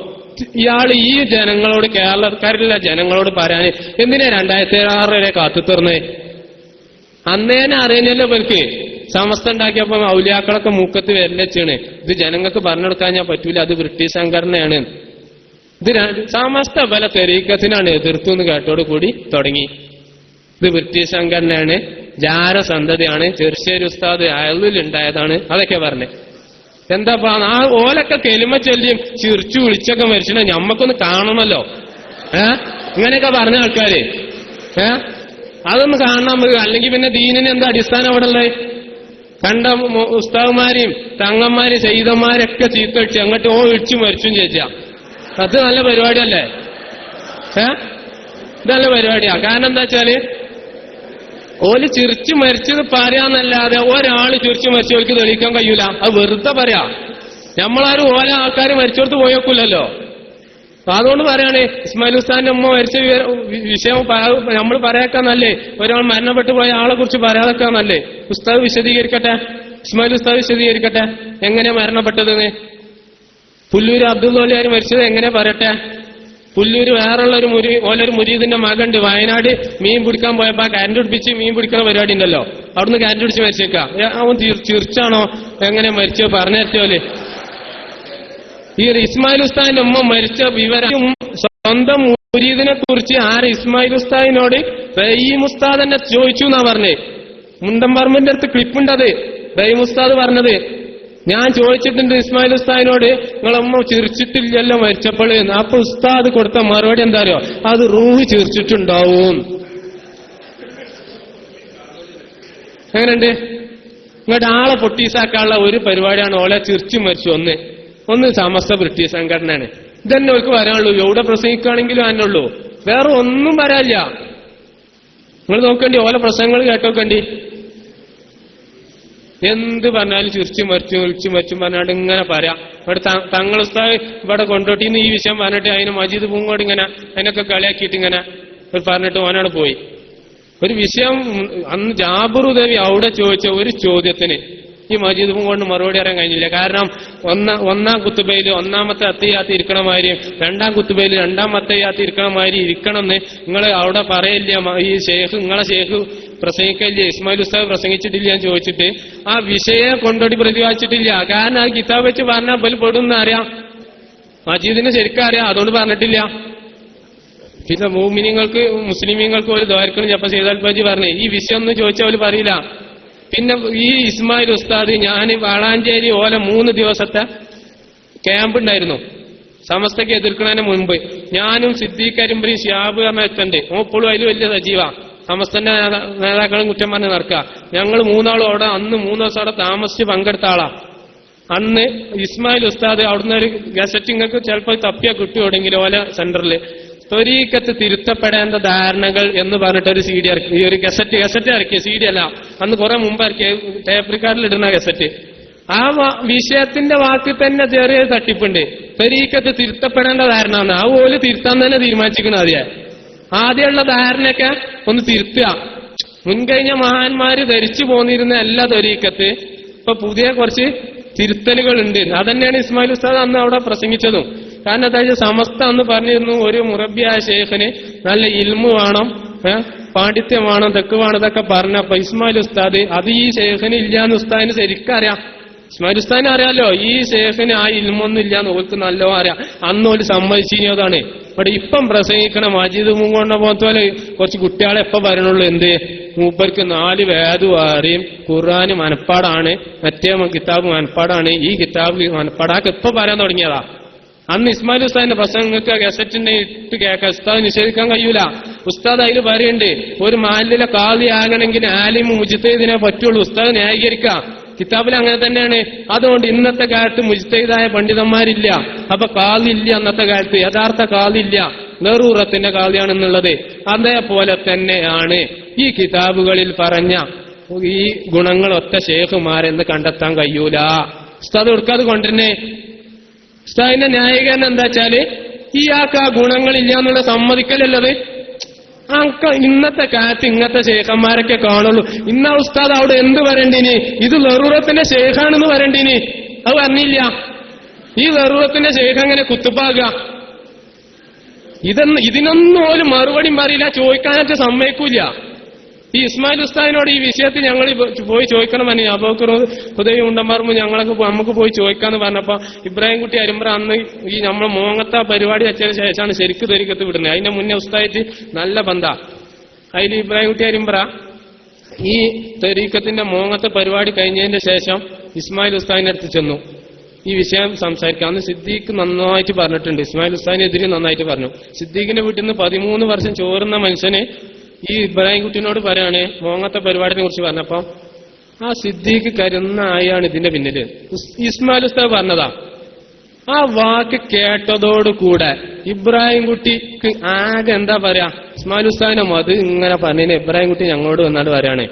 ഇയാൾ ഈ ജനങ്ങളോട്, കേരളക്കാരിലുള്ള ജനങ്ങളോട് പറയാൻ എന്തിനാ 2006 വരെ കാത്തു തീർന്നേ? അന്നേനെ അറിയുന്നല്ലോ ഇവർക്ക്. സമസ്ത ഉണ്ടാക്കിയപ്പോ ഔലിയാക്കളൊക്കെ മൂക്കത്ത് വിരലച്ചാണ്. ഇത് ജനങ്ങൾക്ക് പറഞ്ഞെടുക്കാൻ ഞാൻ പറ്റൂല, അത് ബ്രിട്ടീഷ് സംഘടനയാണ്. ഇത് സമസ്ത പല തെരീക്കത്തിനാണ് എതിർത്തു എന്ന് കേട്ടോട് കൂടി തുടങ്ങി. ഇത് ബ്രിട്ടീഷ് സംഘടനയാണ്, ജാരസന്ധതയാണ്, ചെറുശ്ശേരി ഉസ്താദ് അയലിൽ ഉണ്ടായതാണ്, അതൊക്കെ പറഞ്ഞേ. എന്താ ആ ഓലൊക്കെ കെലിമ ചൊല്ലിയും ചിരിച്ചു വിളിച്ചൊക്കെ മരിച്ചില്ല, ഞമ്മക്കൊന്ന് കാണണമല്ലോ. ഇങ്ങനെയൊക്കെ പറഞ്ഞ ആൾക്കാര് അതൊന്ന് കാണാൻ നമുക്ക്. അല്ലെങ്കിൽ പിന്നെ ദീനിന് എന്താ അടിസ്ഥാനം അവിടെ ഉള്ളത്? കണ്ട ഉസ്താദുമാരെയും തങ്ങന്മാരെയും സയ്യിദന്മാരൊക്കെ ചീത്തടിച്ച് അങ്ങോട്ട് ഇടിച്ചു മരിച്ചും ചേച്ചാ. അത് നല്ല പരിപാടിയല്ലേ? ഇത് നല്ല പരിപാടിയാ. കാരണം എന്താ വെച്ചാല് ഓല് ചിരിച്ചു മരിച്ചത് പറയാന്നല്ലാതെ ഒരാള് ചിരിച്ചു മരിച്ചവർക്ക് തെളിയിക്കാൻ കഴിയൂല. അത് വെറുതെ പറയാ. നമ്മളാരും ഓല ആൾക്കാർ മരിച്ചോടത്ത് പോയേക്കൂലല്ലോ. അപ്പൊ അതുകൊണ്ട് പറയാണ് ഇസ്മായിൽ ഉസ്താദിന്റെ ഉമ്മ മരിച്ച വിഷയം നമ്മൾ പറയാക്കാന്നല്ലേ? ഒരാൾ മരണപ്പെട്ടു പോയ ആളെ കുറിച്ച് പറയാതെക്കാന്നല്ലേ? ഉസ്താദ് വിശദീകരിക്കട്ടെ, ഇസ്മായിൽ ഉസ്താദ് വിശദീകരിക്കട്ടെ എങ്ങനെയാ മരണപ്പെട്ടതെന്ന്. പുല്ലൂര് അബ്ദുൽ മരിച്ചത് എങ്ങനെ പറയട്ടെ? പുല്ലൂര് വേറുള്ള ഓലൊരു മുരീദിന്റെ മകണ്ട് വയനാട് മീൻ പിടിക്കാൻ പോയപ്പോ കരണ്ട് പിടിപ്പിച്ച് മീൻ പിടിക്കുന്ന പരിപാടി ഉണ്ടല്ലോ, അവിടുന്ന് കരണ്ട് പിടിച്ച് മരിച്ചേക്കാം. അവൻ ചിരിച്ചാണോ എങ്ങനെ മരിച്ചോ പറഞ്ഞേറ്റോല്? ഈ ഇസ്മായിൽ ഉസ്താദിന്റെ ഉമ്മ മരിച്ച വിവരം സ്വന്തം മുരീദിനെ കുറിച്ച് ഇസ്മായിൽ ഉസ്താദിനോട് റഹീം ഉസ്താദ് തന്നെ ചോദിച്ചു എന്നാ പറഞ്ഞേ. മുണ്ടംപറമ്പിന്റെ അടുത്ത് ക്ലിപ്പുണ്ടത്, റഹീം ഉസ്താദ് പറഞ്ഞത്. ഞാൻ ചോദിച്ചിട്ടുണ്ട് ഇസ്മായിൽ ഉസ്താദിനോട്, നിങ്ങളമ്മ ചിരിച്ചിട്ടില്ലല്ലോ മരിച്ചപ്പോൾ. അപ്പൊ ഉസ്താദ് കൊടുത്ത മറുപടി എന്താ അറിയോ? അത് റൂഹ് ചിരിച്ചിട്ടുണ്ടാവും. എങ്ങനെയുണ്ട്? ഇങ്ങോട്ട് ആളെ പൊട്ടീസാക്കാനുള്ള ഒരു പരിപാടിയാണ് ഓളെ ചിരിച്ചു മരിച്ചു. ഒന്ന് സമസ്ത ബ്രിട്ടീഷ് സംഘടനയാണ്. ഇതന്നെ അവർക്ക് വരാനുള്ളൂ. എവിടെ പ്രസംഗിക്കുകയാണെങ്കിലും അതിനുള്ളൂ, വേറെ ഒന്നും വരാനില്ല. നിങ്ങൾ നോക്കണ്ടി, ഓല പ്രസംഗങ്ങൾ കേട്ടോക്കണ്ടി. എന്ത് പറഞ്ഞാലും ചിരിച്ചു മരിച്ചും പറഞ്ഞാണ്ട് ഇങ്ങനെ പറയാം. ഇവിടെ തങ്ങൾ ഉസ്താദ് ഇവിടെ കൊണ്ടോട്ടിന്ന് ഈ വിഷയം പറഞ്ഞിട്ട് അതിന് മജീദ് പൂങ്കോട് ഇങ്ങനെ അതിനൊക്കെ കളിയാക്കിയിട്ട് ഇങ്ങനെ പറഞ്ഞിട്ട് ഓനാണ് പോയി. ഒരു വിഷയം അന്ന് ജാബിർ ഉദവി അവിടെ ചോദിച്ച ഒരു ചോദ്യത്തിന് ഈ മജീദ് പൂങ്കോടിന് മറുപടി അറിയാൻ കഴിഞ്ഞില്ല. കാരണം ഒന്നാം കുത്തുബയിൽ ഒന്നാമത്തെ അത്തയ്യാത്ത് ഇരിക്കണ മാതിരി, രണ്ടാം കുത്തുബയിൽ രണ്ടാമത്തെ അത്തയ്യാത്ത് ഇരിക്കണ മാതിരി ഇരിക്കണമെന്ന് നിങ്ങൾ അവിടെ പറയില്ല. ഈ ഷേഖ് നിങ്ങളെ ഷേഖ് പ്രസംഗിക്കില്ല, ഇസ്മായിൽ ഉസ്താദ് പ്രസംഗിച്ചിട്ടില്ല എന്ന് ചോദിച്ചിട്ട് ആ വിഷയം കൊണ്ടോടി പ്രതിപാദിച്ചിട്ടില്ല. കാരണം ആ കിതാബ് വെച്ച് പറഞ്ഞാൽ പോലും പെടുന്ന അറിയാം, മജീദിന് ശരിക്കും അറിയാം, അതുകൊണ്ട് പറഞ്ഞിട്ടില്ല. പിന്നെ മുഅ്മിനീങ്ങൾക്ക് മുസ്ലിമീങ്ങൾക്ക് ഒരു ദ്വാരക്കണം ജപ്പ സയ്യിദ് ബാജി പറഞ്ഞേ ഈ വിഷയം ഒന്നും ചോദിച്ചാൽ അവര് പറയില്ല. പിന്നെ ഈ ഇസ്മായിൽ ഉസ്താദ്, ഞാൻ വാളാഞ്ചേരി ഓല 3 ദിവസത്തെ ക്യാമ്പ് ഉണ്ടായിരുന്നു സമസ്തയ്ക്ക് എതിർക്കുന്നതിന് മുൻപ്. ഞാനും സിദ്ദീഖ് കരിമ്പരി ഷിഹാബ് എത്തുണ്ട്, ഇപ്പോഴും അതിൽ വലിയ സജീവ. സമസ്തന്റെ നേതാക്കളും കുറ്റം പറഞ്ഞ് നടക്കുക. ഞങ്ങൾ 3 ആളും അവിടെ അന്ന് 3 ദിവസം അവിടെ താമസിച്ച് പങ്കെടുത്ത ആളാ. അന്ന് ഇസ്മായിൽ ഉസ്താദ് അവിടുന്ന് ഒരു ഗസറ്റിങ്ങൾക്ക് ചിലപ്പോൾ തപ്പിയാ കിട്ടുമെങ്കിൽ ഓല സെന്ററിൽ ത്വരീക്കത്ത് തിരുത്തപ്പെടേണ്ട ധാരണകൾ എന്ന് പറഞ്ഞിട്ടൊരു CD ഇറക്കി. ഈ ഒരു ഗസറ്റ് ഇറക്കിയ CD അല്ല, അന്ന് കുറെ മുമ്പ് ഇറക്കിയ ടേപ്പ് റിക്കാർഡിൽ ഇടുന്ന ഗസറ്റ്. ആ വിഷയത്തിന്റെ വാക്കിൽ തന്നെ ചെറിയ തട്ടിപ്പുണ്ട്. ത്വരീക്കത്ത് തിരുത്തപ്പെടേണ്ട ധാരണ ആ ഓല് തിരുത്താൻ തന്നെ തീരുമാനിച്ചിരിക്കണം. ആദ്യമുള്ള ധാരണയൊക്കെ ഒന്ന് തിരുത്തുക. മുൻകഴിഞ്ഞ മഹാന്മാര് ധരിച്ചു പോന്നിരുന്ന എല്ലാ ത്വരീക്കത്ത് ഇപ്പൊ പുതിയ കുറച്ച് തിരുത്തലുകൾ ഉണ്ട്. അതന്നെയാണ് ഇസ്മായിൽ ഉസ്താദ് അന്ന് അവിടെ പ്രസംഗിച്ചതും. കാരണം എന്താ വെച്ചാൽ സമസ്ത അന്ന് പറഞ്ഞിരുന്നു ഒരു മുറബിയായ ഷേഖിന് നല്ല ഇൽമു വേണം, പാണ്ഡിത്യം വേണം, തെക്ക് വേണം, ഇതൊക്കെ പറഞ്ഞപ്പോ ഇസ്മായിൽ ഉസ്താദ് അത് ഈ ഷേഖിന് ഇല്ലാന്ന് ഉസ്താദിന് ശരിക്കും അറിയാം. ഇസ്മായിൽ ഉസ്താദിന് അറിയാലോ ഈ ഷേഖിന് ആ ഇൽമൊന്നും ഇല്ലാന്ന് ഓർക്ക് നല്ലോ അറിയാം. അന്ന് ഓല് സമ്മതിച്ചിരുന്നതാണ്. ഇവിടെ ഇപ്പം പ്രസംഗിക്കണം മജീദ് മൂങ്ങോണ്ട പോലത്തെ പോലെ കുറച്ച് കുട്ടികളെ എപ്പോ വരണുള്ളൂ. എന്ത് മൂപ്പർക്ക് 4 വേദവും അറിയും, ഖുർആന് മനപ്പാടാണ്, മറ്റേ കിതാബ് മനപ്പാടാണ്, ഈ കിതാബ് മനപ്പാടാക്ക് ഇപ്പൊ പറയാൻ തുടങ്ങിയതാ. അന്ന് ഇസ്മായിൽ ഉസ്താദിന്റെ പ്രസംഗം നിങ്ങൾക്ക് ഗസറ്റിന്റെ ഇട്ട് കേൾക്കാം. ഉസ്താദ് നിഷേധിക്കാൻ കഴിയൂല. ഉസ്താദ് അതിൽ പറയുന്നുണ്ട്, ഒരു മാലിലെ കാളി ആകണമെങ്കിൽ ആലിം മുജ്തഹിദിനെ പറ്റുള്ളൂ. ഉസ്താദ് ന്യായീകരിക്കാം. കിതാബിൽ അങ്ങനെ തന്നെയാണ്. അതുകൊണ്ട് ഇന്നത്തെ കാലത്ത് മുജ്തഹിദായ പണ്ഡിതന്മാരില്ല. അപ്പൊ കാളി ഇല്ല. അന്നത്തെ കാലത്ത് യഥാർത്ഥ കാളി ഇല്ല, നെറൂറത്തിന്റെ കാളിയാണെന്നുള്ളത്. അതേപോലെ തന്നെയാണ് ഈ കിതാബുകളിൽ പറഞ്ഞ ഈ ഗുണങ്ങളൊത്ത ശേഖുമാരെന്ന് കണ്ടെത്താൻ കഴിയൂല. ഉസ്താദ് കൊടുക്കാതെ കൊണ്ടുതന്നെ ഉസ്താദിന്റെ ന്യായീകരണം എന്താ വെച്ചാല് ഇയാൾക്ക് ആ ഗുണങ്ങളില്ല എന്നുള്ള സമ്മതിക്കലുള്ളത്. ഇന്നത്തെ കാലത്ത് ഇങ്ങനത്തെ ശേഖന്മാരൊക്കെ കാണുള്ളൂ. ഇന്ന ഉസ്താദ് അവിടെ എന്ത് വരണ്ടിനി, ഇത് നെറൂറത്തിന്റെ ശേഖാണെന്ന് വരണ്ടിനി, അത് പറഞ്ഞില്ല. ഈ നെറൂറത്തിന്റെ ശേഖ എങ്ങനെ കുത്തുപ്പാകുക? ഇതിനൊന്നും പോലും മറുപടിയും പറയില്ല, ചോദിക്കാനായിട്ട് സമ്മതിക്കൂല. ഈ ഇസ്മായിൽ ഉസ്താദിനോട് ഈ വിഷയത്തിൽ ഞങ്ങൾ പോയി ചോദിക്കണമെന്ന് അബൂബക്കർ ഹുദൈബ ഉണ്ടമാർമു ഞങ്ങളൊക്കെ നമുക്ക് പോയി ചോദിക്കാന്ന് പറഞ്ഞപ്പോ ഇബ്രാഹിം കുട്ടി അരിമ്പ്ര അന്ന് ഈ നമ്മൾ മോങ്ങത്ത പരിപാടി വെച്ചതിന് ശേഷമാണ് ശരിക്കും ത്വരീഖത്ത് വിടുന്നത്. അതിന്റെ മുന്നേ ഉസ്താദായിട്ട് നല്ല ബന്ധാ. അതിൽ ഇബ്രാഹിം കുട്ടി അരിമ്പ്ര ഈ ത്വരീഖത്തിന്റെ മോങ്ങത്തെ പരിപാടി കഴിഞ്ഞതിന്റെ ശേഷം ഇസ്മായിൽ ഉസ്താദിന്റെ അടുത്ത് ചെന്നു ഈ വിഷയം സംസാരിക്കാം. അന്ന് സിദ്ദീഖ് നന്നായിട്ട് പറഞ്ഞിട്ടുണ്ട്, ഇസ്മായിൽ ഉസ്താദിനെതിരെ നന്നായിട്ട് പറഞ്ഞു. സിദ്ദീഖിന്റെ വീട്ടിൽ നിന്ന് 13 വർഷം ചോറുന്ന മനുഷ്യന് ഈ ഇബ്രാഹിം കുട്ടിനോട് പറയാണ് മോങ്ങത്തെ പരിപാടിനെ കുറിച്ച് പറഞ്ഞപ്പോ ആ സിദ്ദീഖ് കരുന്ന ആയാണ് ഇതിന്റെ പിന്നില്. ഇസ്മായിൽ ഉസ്താദ് പറഞ്ഞതാ. ആ വാക്ക് കേട്ടതോടുകൂടെ ഇബ്രാഹിം കുട്ടിക്ക് ആകെ എന്താ പറയാ, ഇസ്മായിൽ ഉസ്താദിനെ മത് ഇങ്ങനെ പറഞ്ഞതിന് ഇബ്രാഹിം കുട്ടി ഞങ്ങളോട് വന്നാട് പറയാണ്,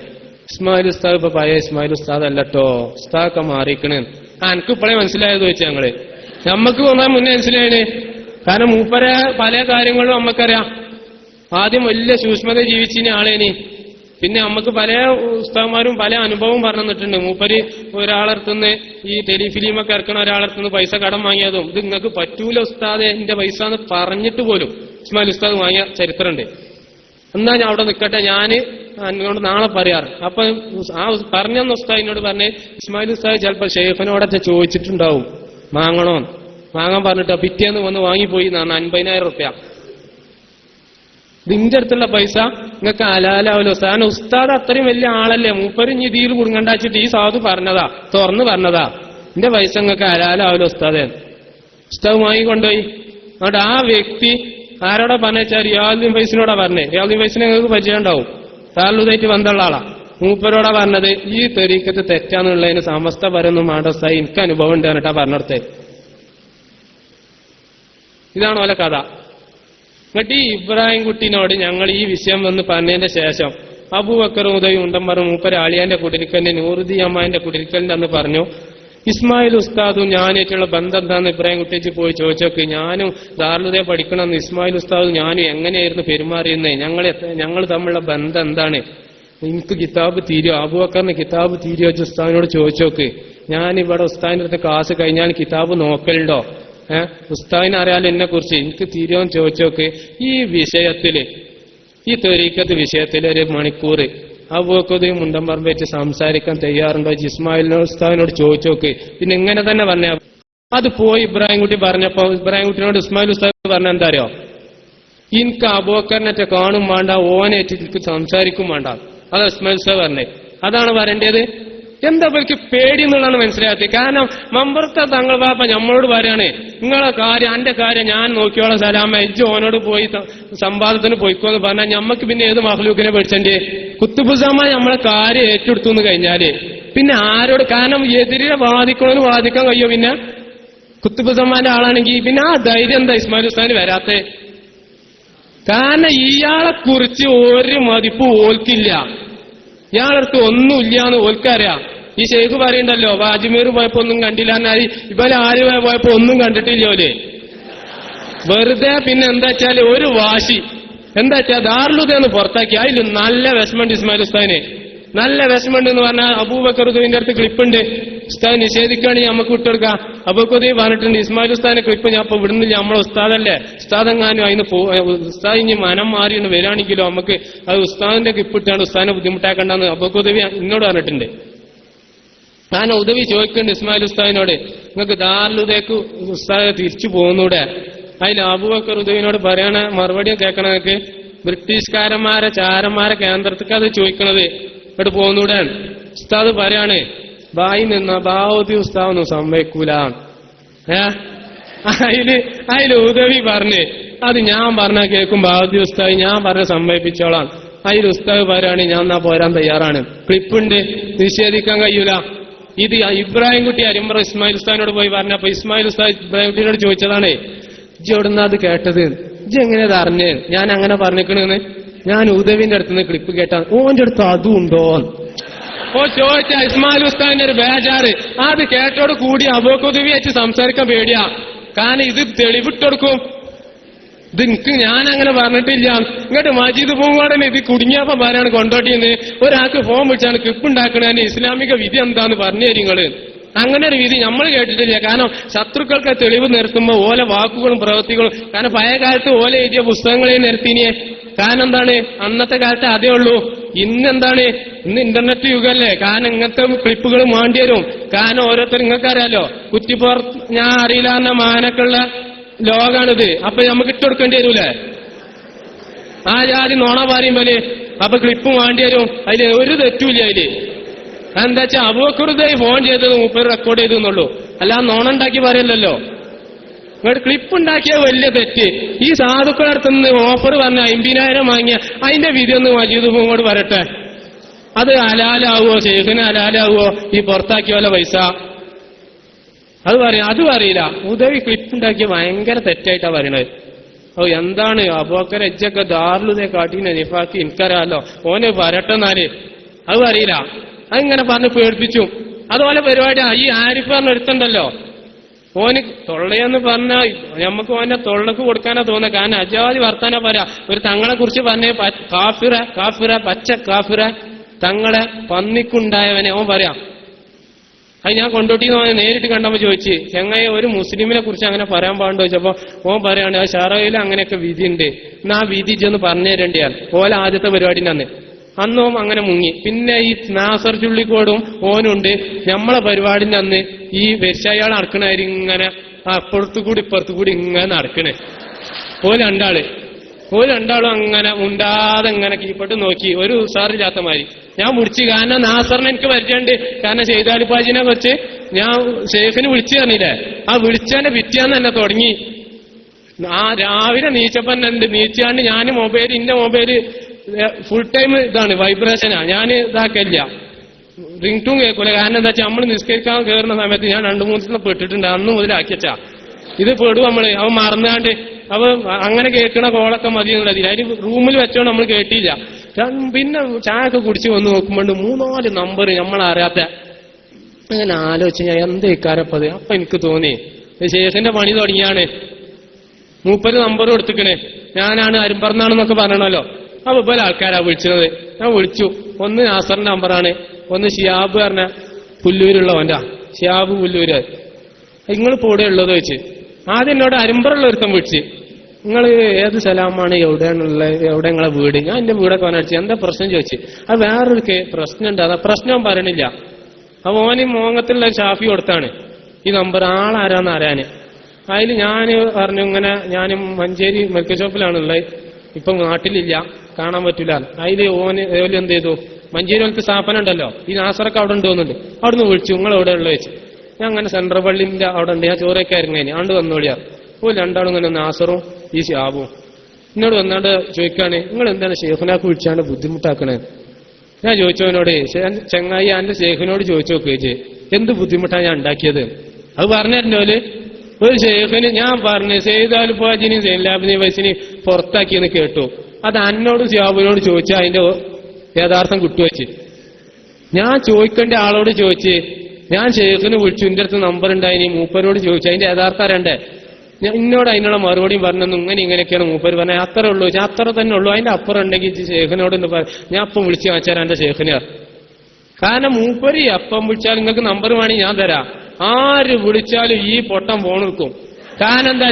ഇസ്മായിൽ ഉസ്താദ് ഇപ്പൊ പഴയ ഇസ്മായിൽ ഉസ്താദ് അല്ലട്ടോ, ഉസ്താദൊക്കെ മാറിക്കണ്. എനിക്ക് ഇപ്പോഴേ മനസ്സിലായത് ചോദിച്ചാ ഞങ്ങള്. നമ്മക്ക് പോകാൻ മുന്നേ മനസ്സിലായിന്. കാരണം മൂപ്പര പല കാര്യങ്ങളും നമ്മക്കറിയാം. ആദ്യം വലിയ സൂക്ഷ്മത ജീവിച്ചിന് ആളേനി. പിന്നെ നമുക്ക് പല ഉസ്താദന്മാരും പല അനുഭവം പറഞ്ഞു തന്നിട്ടുണ്ട്. മൂപ്പര് ഒരാളടുത്തുനിന്ന് ഈ ടെലിഫിലിമൊക്കെ ഇറക്കണ ഒരാളടുത്തുനിന്ന് പൈസ കടം വാങ്ങിയതും ഇത് നിങ്ങൾക്ക് പറ്റൂല ഉസ്താദെ എന്റെ പൈസ എന്ന് പറഞ്ഞിട്ട് പോലും ഇസ്മായിൽ ഉസ്താദ് വാങ്ങിയ ചരിത്രമുണ്ട്. എന്നാ ഞാൻ അവിടെ നിൽക്കട്ടെ, ഞാൻ എന്നോട് നാളെ പറയാറ്. അപ്പൊ ആ പറഞ്ഞെന്ന ഉസ്താദിനോട് പറഞ്ഞ് ഇസ്മായിൽ ഉസ്താദ് ചിലപ്പോ ഷെയ്ഖിനോടൊക്കെ ചോദിച്ചിട്ടുണ്ടാവും വാങ്ങണോ, വാങ്ങാൻ പറഞ്ഞിട്ടോ പിറ്റേന്ന് വന്ന് വാങ്ങിപ്പോയി എന്നാണ് 50,000 റുപ്യ. ഇതിന്റെ അടുത്തുള്ള പൈസ നിങ്ങൾക്ക് ഹലാലാവല്ലോ. കാരണം ഉസ്താദ് അത്രയും വലിയ ആളല്ലേ, മൂപ്പര് ഇതിൽ കുടുങ്ങണ്ടാച്ചിട്ട് ഈ സാധു പറഞ്ഞതാ, തുറന്ന് പറഞ്ഞതാ, എന്റെ പൈസ നിങ്ങൾക്ക് ഹലാലാവല്ലോ ഉസ്താദേ. ഉസ്താദ് വാങ്ങിക്കൊണ്ടുപോയി. അതുകൊണ്ട് ആ വ്യക്തി ആരോടാ പറഞ്ഞാൽ റിയാദുദ്ദീൻ ഫൈസിനോടാ പറഞ്ഞേ. റിയാദുദ്ദീൻ ഫൈസിനെ നിങ്ങൾക്ക് പരിചയം ഉണ്ടാവും, താലൂതായിട്ട് ബന്ധമുള്ള ആളാ. മൂപ്പരോടാ പറഞ്ഞത് ഈ ത്വരീഖത്ത് തെറ്റാന്നുള്ളതിന് സമസ്ത പറയുന്നു മാണ്ടസായി എനിക്ക് അനുഭവം ഉണ്ട് എന്നിട്ടാ പറഞ്ഞിടത്തെ. ഇതാണ് ഓലെ കഥ. എന്നിട്ട് ഈ ഇബ്രാഹിം കുട്ടിനോട് ഞങ്ങൾ ഈ വിഷയം വന്ന് പറഞ്ഞതിന്റെ ശേഷം അബൂബക്കർ ഉദയും ഉണ്ടമ്പറും മൂപ്പര് ആളിയാന്റെ കുടിരിക്കലിന്റെ നൂറുദ്ദീൻ അമ്മാന്റെ കുടിരിക്കലിന്റെ അന്ന് പറഞ്ഞു, ഇസ്മായിൽ ഉസ്താദും ഞാനായിട്ടുള്ള ബന്ധം എന്താന്ന് ഇബ്രാഹിം കുട്ടിച്ച് പോയി ചോദിച്ചോക്ക്. ഞാനും ദാറുൽ പഠിക്കണമെന്ന് ഇസ്മായിൽ ഉസ്താദും ഞാനും എങ്ങനെയായിരുന്നു പെരുമാറിയുന്നേ, ഞങ്ങൾ തമ്മിലുള്ള ബന്ധം എന്താണ്, എനിക്ക് കിതാബ് തീരുമോ, അബൂബക്കറിന് കിതാബ് തീരുമോ ഉസ്താദിനോട് ചോദിച്ചോക്ക്. ഞാനിവിടെ ഉസ്താദിന്റെ അടുത്ത് ക്ലാസ് കഴിഞ്ഞാൽ കിതാബ് നോക്കലുണ്ടോ, ഉസ്താദിനെ അറിയാലോ എന്നെ കുറിച്ച്, എനിക്ക് തീരുമോന്ന് ചോദിച്ചോക്ക്. ഈ വിഷയത്തില് ഈ ത്വരീഖത്ത് വിഷയത്തിൽ 1 മണിക്കൂർ അബൂബക്കറും മുണ്ടമ്പറമ്പ് വെച്ച് സംസാരിക്കാൻ തയ്യാറുണ്ടോ ഇസ്മായിൽ ഉസ്താദിനോട് ചോദിച്ചോക്ക്. പിന്നെ ഇങ്ങനെ തന്നെ പറഞ്ഞ അത് പോയി ഇബ്രാഹിം കുട്ടി പറഞ്ഞപ്പോ ഇബ്രാഹിം കുട്ടിനോട് ഇസ്മായിൽ ഉസ്താദ് പറഞ്ഞ എന്താ അറിയോ, എനിക്ക് അബൂബക്കറിനെ കാണും വേണ്ട, ഓനേറ്റ് എനിക്ക് സംസാരിക്കും വേണ്ട. അതാ ഇസ്മായിൽ ഉസ്താദ് പറഞ്ഞേ. അതാണ് പറയേണ്ടത്. എന്താ എനിക്ക് പേടി എന്നുള്ളതാണ് മനസ്സിലാക്കി. കാരണം മമ്പുറത്തെ തങ്ങൾ ബാപ്പ നമ്മളോട് പറയാണ്, നിങ്ങളെ കാര്യം എന്റെ കാര്യം ഞാൻ നോക്കിയോളാം സലാമ, ഇജ്ജ് ഓനോട് പോയി സമ്പാദത്തിന് പോയിക്കോന്ന് പറഞ്ഞാൽ ഞമ്മക്ക് പിന്നെ ഏത് മഹ്ലൂക്കിനെ പഠിച്ചേ. കുത്തുബുസമ നമ്മളെ കാര്യം ഏറ്റെടുത്തു എന്ന് കഴിഞ്ഞാല് പിന്നെ ആരോട്, കാരണം എതിരെ വാദിക്കണമെന്ന് വാദിക്കാൻ കഴിയോ. പിന്നെ കുത്തുബുസമാന്റെ ആളാണെങ്കിൽ പിന്നെ ആ ധൈര്യം എന്താ ഇസ്മായിൽ ഉസ്താദിന് വരാത്തെ? കാരണം ഇയാളെ കുറിച്ച് ഒരു മതിപ്പ് ഓൽക്കില്ല, ഇയാളടുത്ത് ഒന്നുമില്ലാന്ന് ഓൽക്കറിയാം. ഈ ഷെയ്ഖ് പറയണ്ടല്ലോ അജ്മീർ പോയപ്പോ ഒന്നും കണ്ടില്ല എന്നായി, ഇവരെ ആര് പോയപ്പോ ഒന്നും കണ്ടിട്ടില്ലോലേ. വെറുതെ പിന്നെ എന്താ വെച്ചാല് ഒരു വാശി, എന്താ വെച്ചാൽ ദാറുലുദയെന്ന് പുറത്താക്കി. അതിൽ നല്ല വിഷമമുണ്ട് ഇസ്മായിൽ ഉസ്താദിന്, നല്ല വിഷമമുണ്ട് എന്ന് പറഞ്ഞാൽ അബൂബക്കർ ഉദവിന്റെ അടുത്ത് ക്ലിപ്പുണ്ട്. ഉസ്താദ് നിഷേധിക്കുകയാണെങ്കിൽ നമുക്ക് വിട്ടെടുക്കാം. അബൂബക്കർ ഉദവി പറഞ്ഞിട്ടുണ്ട് ഇസ്മായിൽ ഉസ്താദിനെ ക്ലിപ്പ് ഞാൻ ഇപ്പൊ വിടുന്നില്ല, നമ്മളെ ഉസ്താദല്ലേ, ഉസ്താദെങ്ങാനും അതിന് ഉസ്താദ് ഇനി മനം മാറിയെന്ന് വരാണെങ്കിലോ നമുക്ക് അത് ഉസ്താദിന്റെ ക്ലിപ്പിട്ടാണ് ഉസ്താദിനെ ബുദ്ധിമുട്ടാക്കണ്ടെന്ന് അബൂബക്കർ ഉദവി എന്നോട് പറഞ്ഞിട്ടുണ്ട്. കാരണം ഉദവി ചോദിക്കുന്നുണ്ട് ഇസ്മായിൽ ഉസ്താദിനോട്, നിങ്ങൾക്ക് ദാറുലുദയ്ക്ക് ഉസ്താദ് തിരിച്ചു പോകുന്നൂടെ? അതിൽ അബൂബക്കർ ഉദവിനോട് പറയണ മറുപടിയും കേൾക്കണ നിങ്ങൾക്ക് ബ്രിട്ടീഷുകാരന്മാരെ ചാരന്മാരെ കേന്ദ്രത്തിക്ക് അത് ചോദിക്കണത്. ഇവിടെ പോന്നൂടെ ഉസ്താദ് പറയാണ്, ബായി നിന്ന ബാവതി ഉസ്താദൊന്നും സമ്മതിക്കൂല. അതില് ഉദവി പറഞ്ഞ് അത് ഞാൻ പറഞ്ഞ കേൾക്കും ബാവതി ഉസ്താദ്, ഞാൻ പറഞ്ഞ സമ്മതിപ്പിച്ചോളാം. അതിൽ ഉസ്താദ് പറയാണ് ഞാൻ എന്നാ പോരാൻ തയ്യാറാണ്. ക്ലിപ്പുണ്ട്, നിഷേധിക്കാൻ കഴിയൂല. ഇത് ഇബ്രാഹിം കുട്ടി അരിമ്പറ ഇസ്മായിൽ ഉസ്താദിനോട് പോയി പറഞ്ഞപ്പോ ഇസ്മായിൽ ഉസ്താദ് ഇബ്രാഹിം കുട്ടിയോട് ചോദിച്ചതാണ്, ഇജ്ജ് എവിടുന്ന അത് കേട്ടത്, ഇജ്ജ് എങ്ങനെ അത് അറിഞ്ഞ് ഞാൻ അങ്ങനെ പറഞ്ഞിക്കണെന്ന്. ഞാൻ ഉദവിന്റെ അടുത്തുനിന്ന് ക്ലിപ്പ് കേട്ടാ ഓന്റെ അടുത്ത് അതും ഉണ്ടോ ഓ ചോദിച്ച ഇസ്മായിൽ ഉസ്താദിന്റെ ഒരു ബേജാറ്. അത് കേട്ടോട് കൂടി അബൂഖുദവി വെച്ച് സംസാരിക്കാൻ പേടിയാ. കാരണം ഇത് തെളിവിട്ടെടുക്കും. ഇത് എനിക്ക് ഞാൻ അങ്ങനെ പറഞ്ഞിട്ടില്ല. ഇങ്ങോട്ട് മജീദ് പൂങ്കോടനെ ഇത് കുടുങ്ങിയപ്പോ പറയാൻ കൊണ്ടോട്ടിന്ന് ഒരാൾക്ക് ഫോൺ വിളിച്ചാണ് ക്ലിപ്പ് ഉണ്ടാക്കണതിന് ഇസ്ലാമിക വിധി എന്താന്ന് പറഞ്ഞു തരും നിങ്ങള്. അങ്ങനെ ഒരു വിധി നമ്മൾ കേട്ടിട്ടില്ല. കാരണം ശത്രുക്കൾക്ക് തെളിവ് നിർത്തുമ്പോൾ ഓല വാക്കുകളും പ്രവൃത്തികളും, കാരണം പഴയ കാലത്ത് ഓല എഴുതിയ പുസ്തകങ്ങളെ നിർത്തിനിയെ. കാരണം എന്താണ്, അന്നത്തെ കാലത്ത് അതേ ഉള്ളൂ. ഇന്നെന്താണ്, ഇന്ന് ഇന്റർനെറ്റ് യുഗമല്ലേ. കാരണം ഇങ്ങനത്തെ ക്ലിപ്പുകൾ വേണ്ടി വരും. കാരണം ഓരോരുത്തർ നിങ്ങൾക്കറിയാലോ, കുറ്റിപ്പുറ ഞാൻ അറിയില്ല എന്ന മാനക്കുള്ള ലോകാണിത്. അപ്പൊ നമുക്ക് ഇട്ടുകൊടുക്കേണ്ടി വരൂലേ ആ ജാതി നോണ പറയുമ്പോല്. അപ്പൊ ക്ലിപ്പ് വേണ്ടി വരും. അതില് ഒരു തെറ്റുമില്ല. അതില് എന്താ വെച്ചാൽ അബൂബക്കറുദ്ദീൻ ഫോൺ ചെയ്തത് മൂപ്പര് റെക്കോർഡ് ചെയ്തെന്നുള്ളൂ, അല്ലാതെ നോണ ഉണ്ടാക്കി പറയല്ലോ. ഇങ്ങോട്ട് ക്ലിപ്പ് ഉണ്ടാക്കിയ വലിയ തെറ്റ്. ഈ സാധുക്കളുടെ അടുത്തുനിന്ന് ഓഫർ പറഞ്ഞ 50,000 വാങ്ങിയ അതിന്റെ വിധി ഒന്ന് മജീദ് ഇങ്ങോട്ട് വരട്ടെ. അത് ഹലാലാവോ, ഷെയ്ഖിന് ഹലാലാവോ, ഈ പുറത്താക്കിയോലെ പൈസ അത് പറയാം. അതും അറിയില്ല. ഉദവി ക്ലിപ്പ് ഉണ്ടാക്കിയ ഭയങ്കര തെറ്റായിട്ടാ പറയണത്. ഓ എന്താണ് അബൂബക്കർ എജ്ജൊക്കെ ദാറുലുദേ കാട്ടീനെ നിഫാക്കി എനിക്കറിയാലോ, ഓന് വരട്ടെന്നാല് അത് അറിയില്ല. അതിങ്ങനെ പറഞ്ഞ് പേടിപ്പിച്ചു. അതുപോലെ പരിപാടി ഈ ആരിഫ് പറഞ്ഞ എടുത്തുണ്ടല്ലോ, ഓന് തൊള്ളയെന്ന് പറഞ്ഞാൽ നമുക്ക് ഓന്റെ തൊള്ളക്ക് കൊടുക്കാനാ തോന്നുക. കാരണം അജാതി വർത്താനാ പറയാ. ഒരു തങ്ങളെ കുറിച്ച് പറഞ്ഞ കാഫിറ കാഫിറ പച്ച കാഫിറ തങ്ങളെ പന്നിക്കുണ്ടായവനെ ഓൻ പറയാം. അത് ഞാൻ കൊണ്ടോട്ടിന്ന് ഓനെ നേരിട്ട് കണ്ടപ്പോ ചോദിച്ച്, ചെങ്ങായി ഒരു മുസ്ലിമിനെ കുറിച്ച് അങ്ങനെ പറയാൻ പാടുണ്ടോ ചോദിച്ചപ്പോ ഓൻ പറയാണ് ആ ഷറയിൽ അങ്ങനെയൊക്കെ വിധി ഉണ്ട്, എന്നാ ആ വിധി ചെന്ന് പറഞ്ഞു തരേണ്ടിയാണ്. ഓല ആദ്യത്തെ പരിപാടിൻ്റെ അന്നും അങ്ങനെ മുങ്ങി. പിന്നെ ഈ നാസർ ചുള്ളിക്കോടും ഓനുണ്ട്. നമ്മളെ പരിപാടിന്റെ അന്ന് ഈ വെശയാൾ നടക്കണായിരിക്കും ഇങ്ങനെ അപ്പുറത്തു കൂടി ഇപ്പുറത്തു കൂടി ഇങ്ങനെ നടക്കണേ. ഓല് രണ്ടാളും അങ്ങനെ ഉണ്ടാതെ ഇങ്ങനെ കീഴ്പ്പെട്ട് നോക്കി, ഒരു ഉസാറില്ലാത്ത മാതിരി. ഞാൻ വിളിച്ചു, കാരണം നാസറിനെ എനിക്ക് പരിചയമുണ്ട്. കാരണം സെയ്താലിപ്പാജിനെ വെച്ച് ഞാൻ ഷെയ്ഖിന് വിളിച്ചു തന്നില്ലേ, ആ വിളിച്ചതിന്റെ പിറ്റേന്ന് തന്നെ തുടങ്ങി. ആ രാവിലെ നീച്ചപ്പൻ ഉണ്ട്. നീച്ചാണ്ട് ഞാൻ ഇന്റെ മൊബൈല് ഫുൾ ടൈം ഇതാണ് വൈബ്രേഷനാ. ഞാൻ ഇതാക്കില്ല, റിംഗ് ടൂൺ കേൾക്കൂല. കാരണം എന്താ വെച്ചാൽ നമ്മൾ നിസ്കരിക്കാൻ കയറുന്ന സമയത്ത് ഞാൻ 2-3 ദിവസം പെട്ടിട്ടുണ്ട്. അന്ന് മുതലാക്കിച്ചാ ഇത് പെടും നമ്മള്. അവൻ മറന്നാണ്ട് അവ അങ്ങനെ കേൾക്കണ കോളൊക്കെ മതി എന്നുള്ളത് അതിന് റൂമിൽ വെച്ചോണ്ട് നമ്മൾ കേട്ടില്ല. പിന്നെ ചായൊക്കെ കുടിച്ച് വന്ന് നോക്കുമ്പോണ്ട് 3-4 നമ്പർ നമ്മളറിയാത്ത. അങ്ങനെ ആലോചിച്ച് ഞാൻ എന്ത് ഇക്കാരപ്പത്. അപ്പൊ എനിക്ക് തോന്നി ശേഷന്റെ പണി തുടങ്ങിയാണ്. മൂപ്പര് നമ്പർ കൊടുത്തിക്കണേ, ഞാനാണ് അരിമ്പറന്നാണെന്നൊക്കെ പറയണല്ലോ. അപ്പൊ പല ആൾക്കാരാ വിളിച്ചത്. ഞാൻ വിളിച്ചു. ഒന്ന് നാസറിന്റെ നമ്പറാണ്, ഒന്ന് ഷിയാബ് പറഞ്ഞ പുല്ലൂരുള്ളവന്റെ, ഷിയാബ് പുല്ലൂര്. നിങ്ങൾ ഇപ്പോൾ ഇവിടെ ഉള്ളത് വെച്ച് ആദ്യം എന്നോട് അരിമ്പറുള്ള ഒരുത്തം വിളിച്ച്, നിങ്ങൾ ഏത് സ്ഥലമാണ്, എവിടെ നിങ്ങളെ വീട്? ഞാൻ എന്റെ വീടൊക്കെ വന്നടിച്ച് എന്താ പ്രശ്നം ചോദിച്ചു. അത് വേറൊരു പ്രശ്നം ഉണ്ട്, അതാ പ്രശ്നം പറയണില്ല. അപ്പൊ ഓന് മോങ്ങത്തിലുള്ള ഷാഫി കൊടുത്താണ് ഈ നമ്പർ, ആളാരാന്ന് അറിയാന്. അതിൽ ഞാൻ പറഞ്ഞു ഇങ്ങനെ ഞാനും മഞ്ചേരി മെഡിക്കൽ ഷോപ്പിലാണുള്ളത്, ഇപ്പം നാട്ടിലില്ല, കാണാൻ പറ്റില്ല. അതിൽ ഓന് എന്ത് ചെയ്തു, മഞ്ചേരി പോലത്തെ സ്ഥാപനം ഉണ്ടല്ലോ, ഈ നാസറൊക്കെ അവിടെ ഉണ്ടോന്നുണ്ട്, അവിടുന്ന് വിളിച്ചു. നിങ്ങൾ എവിടെ ഉള്ള വെച്ച് ഞാൻ അങ്ങനെ സെൻട്രൽ പള്ളിന്റെ അവിടെ ഉണ്ട്, ഞാൻ ചോറൊക്കെ ഇറങ്ങി ആണ്ട് വന്നോളിയാ. ഓ രണ്ടാളും ഇങ്ങനെ നാസറും ഈ ഷാബും എന്നോട് വന്നാണ്ട് ചോദിക്കാണ്, നിങ്ങൾ എന്താണ് ഷെയ്ഖിനാക്ക് വിളിച്ചാണ്ട് ബുദ്ധിമുട്ടാക്കണേ? ഞാൻ ചോദിച്ചവനോട്, ചെങ്ങായി എന്റെ ഷെയ്ഖിനോട് ചോദിച്ചു നോക്കുകയെ എന്ത് ബുദ്ധിമുട്ടാണ് ഞാൻ ഉണ്ടാക്കിയത്. അത് പറഞ്ഞിട്ടുണ്ടോല് ഒരു ഷെയ്ഖിന് ഞാൻ പറഞ്ഞു സെയ്താലിപ്പാജിനെയും സൈൻലാബിനെയും വയസ്സിനെയും പുറത്താക്കിയെന്ന് കേട്ടു. അത് അന്നോടും ഷിയാബിനോട് ചോദിച്ചാൽ അതിന്റെ യഥാർത്ഥം കിട്ടുവെച്ച്. ഞാൻ ചോദിക്കേണ്ട ആളോട് ചോദിച്ച്, ഞാൻ ഷെയ്ഖിന് വിളിച്ചു, എന്റെ അടുത്ത് നമ്പർ ഉണ്ടായിനി, മൂപ്പരോട് ചോദിച്ചു അതിന്റെ യഥാർത്ഥം അറിയണ്ടേ. എന്നോട് അതിനുള്ള മറുപടിയും പറഞ്ഞു, ഇങ്ങനെയൊക്കെയാണ് മൂപ്പര് പറഞ്ഞത്. അത്ര ഉള്ളൂ, അത്ര തന്നെ ഉള്ളൂ, അതിന്റെ അപ്പുറം ഉണ്ടെങ്കിൽ ഷെയ്ഖിനോട് ഞാൻ അപ്പം വിളിച്ച് കാണിച്ചാൽ എന്റെ ഷെയ്ഖിനെ. കാരണം മൂപ്പര് അപ്പം വിളിച്ചാൽ നിങ്ങൾക്ക് നമ്പർ വേണമെങ്കിൽ ഞാൻ തരാം, ആര് വിളിച്ചാലും ഈ പൊട്ടം ഫോൺ വെക്കും. കാരണം എന്താ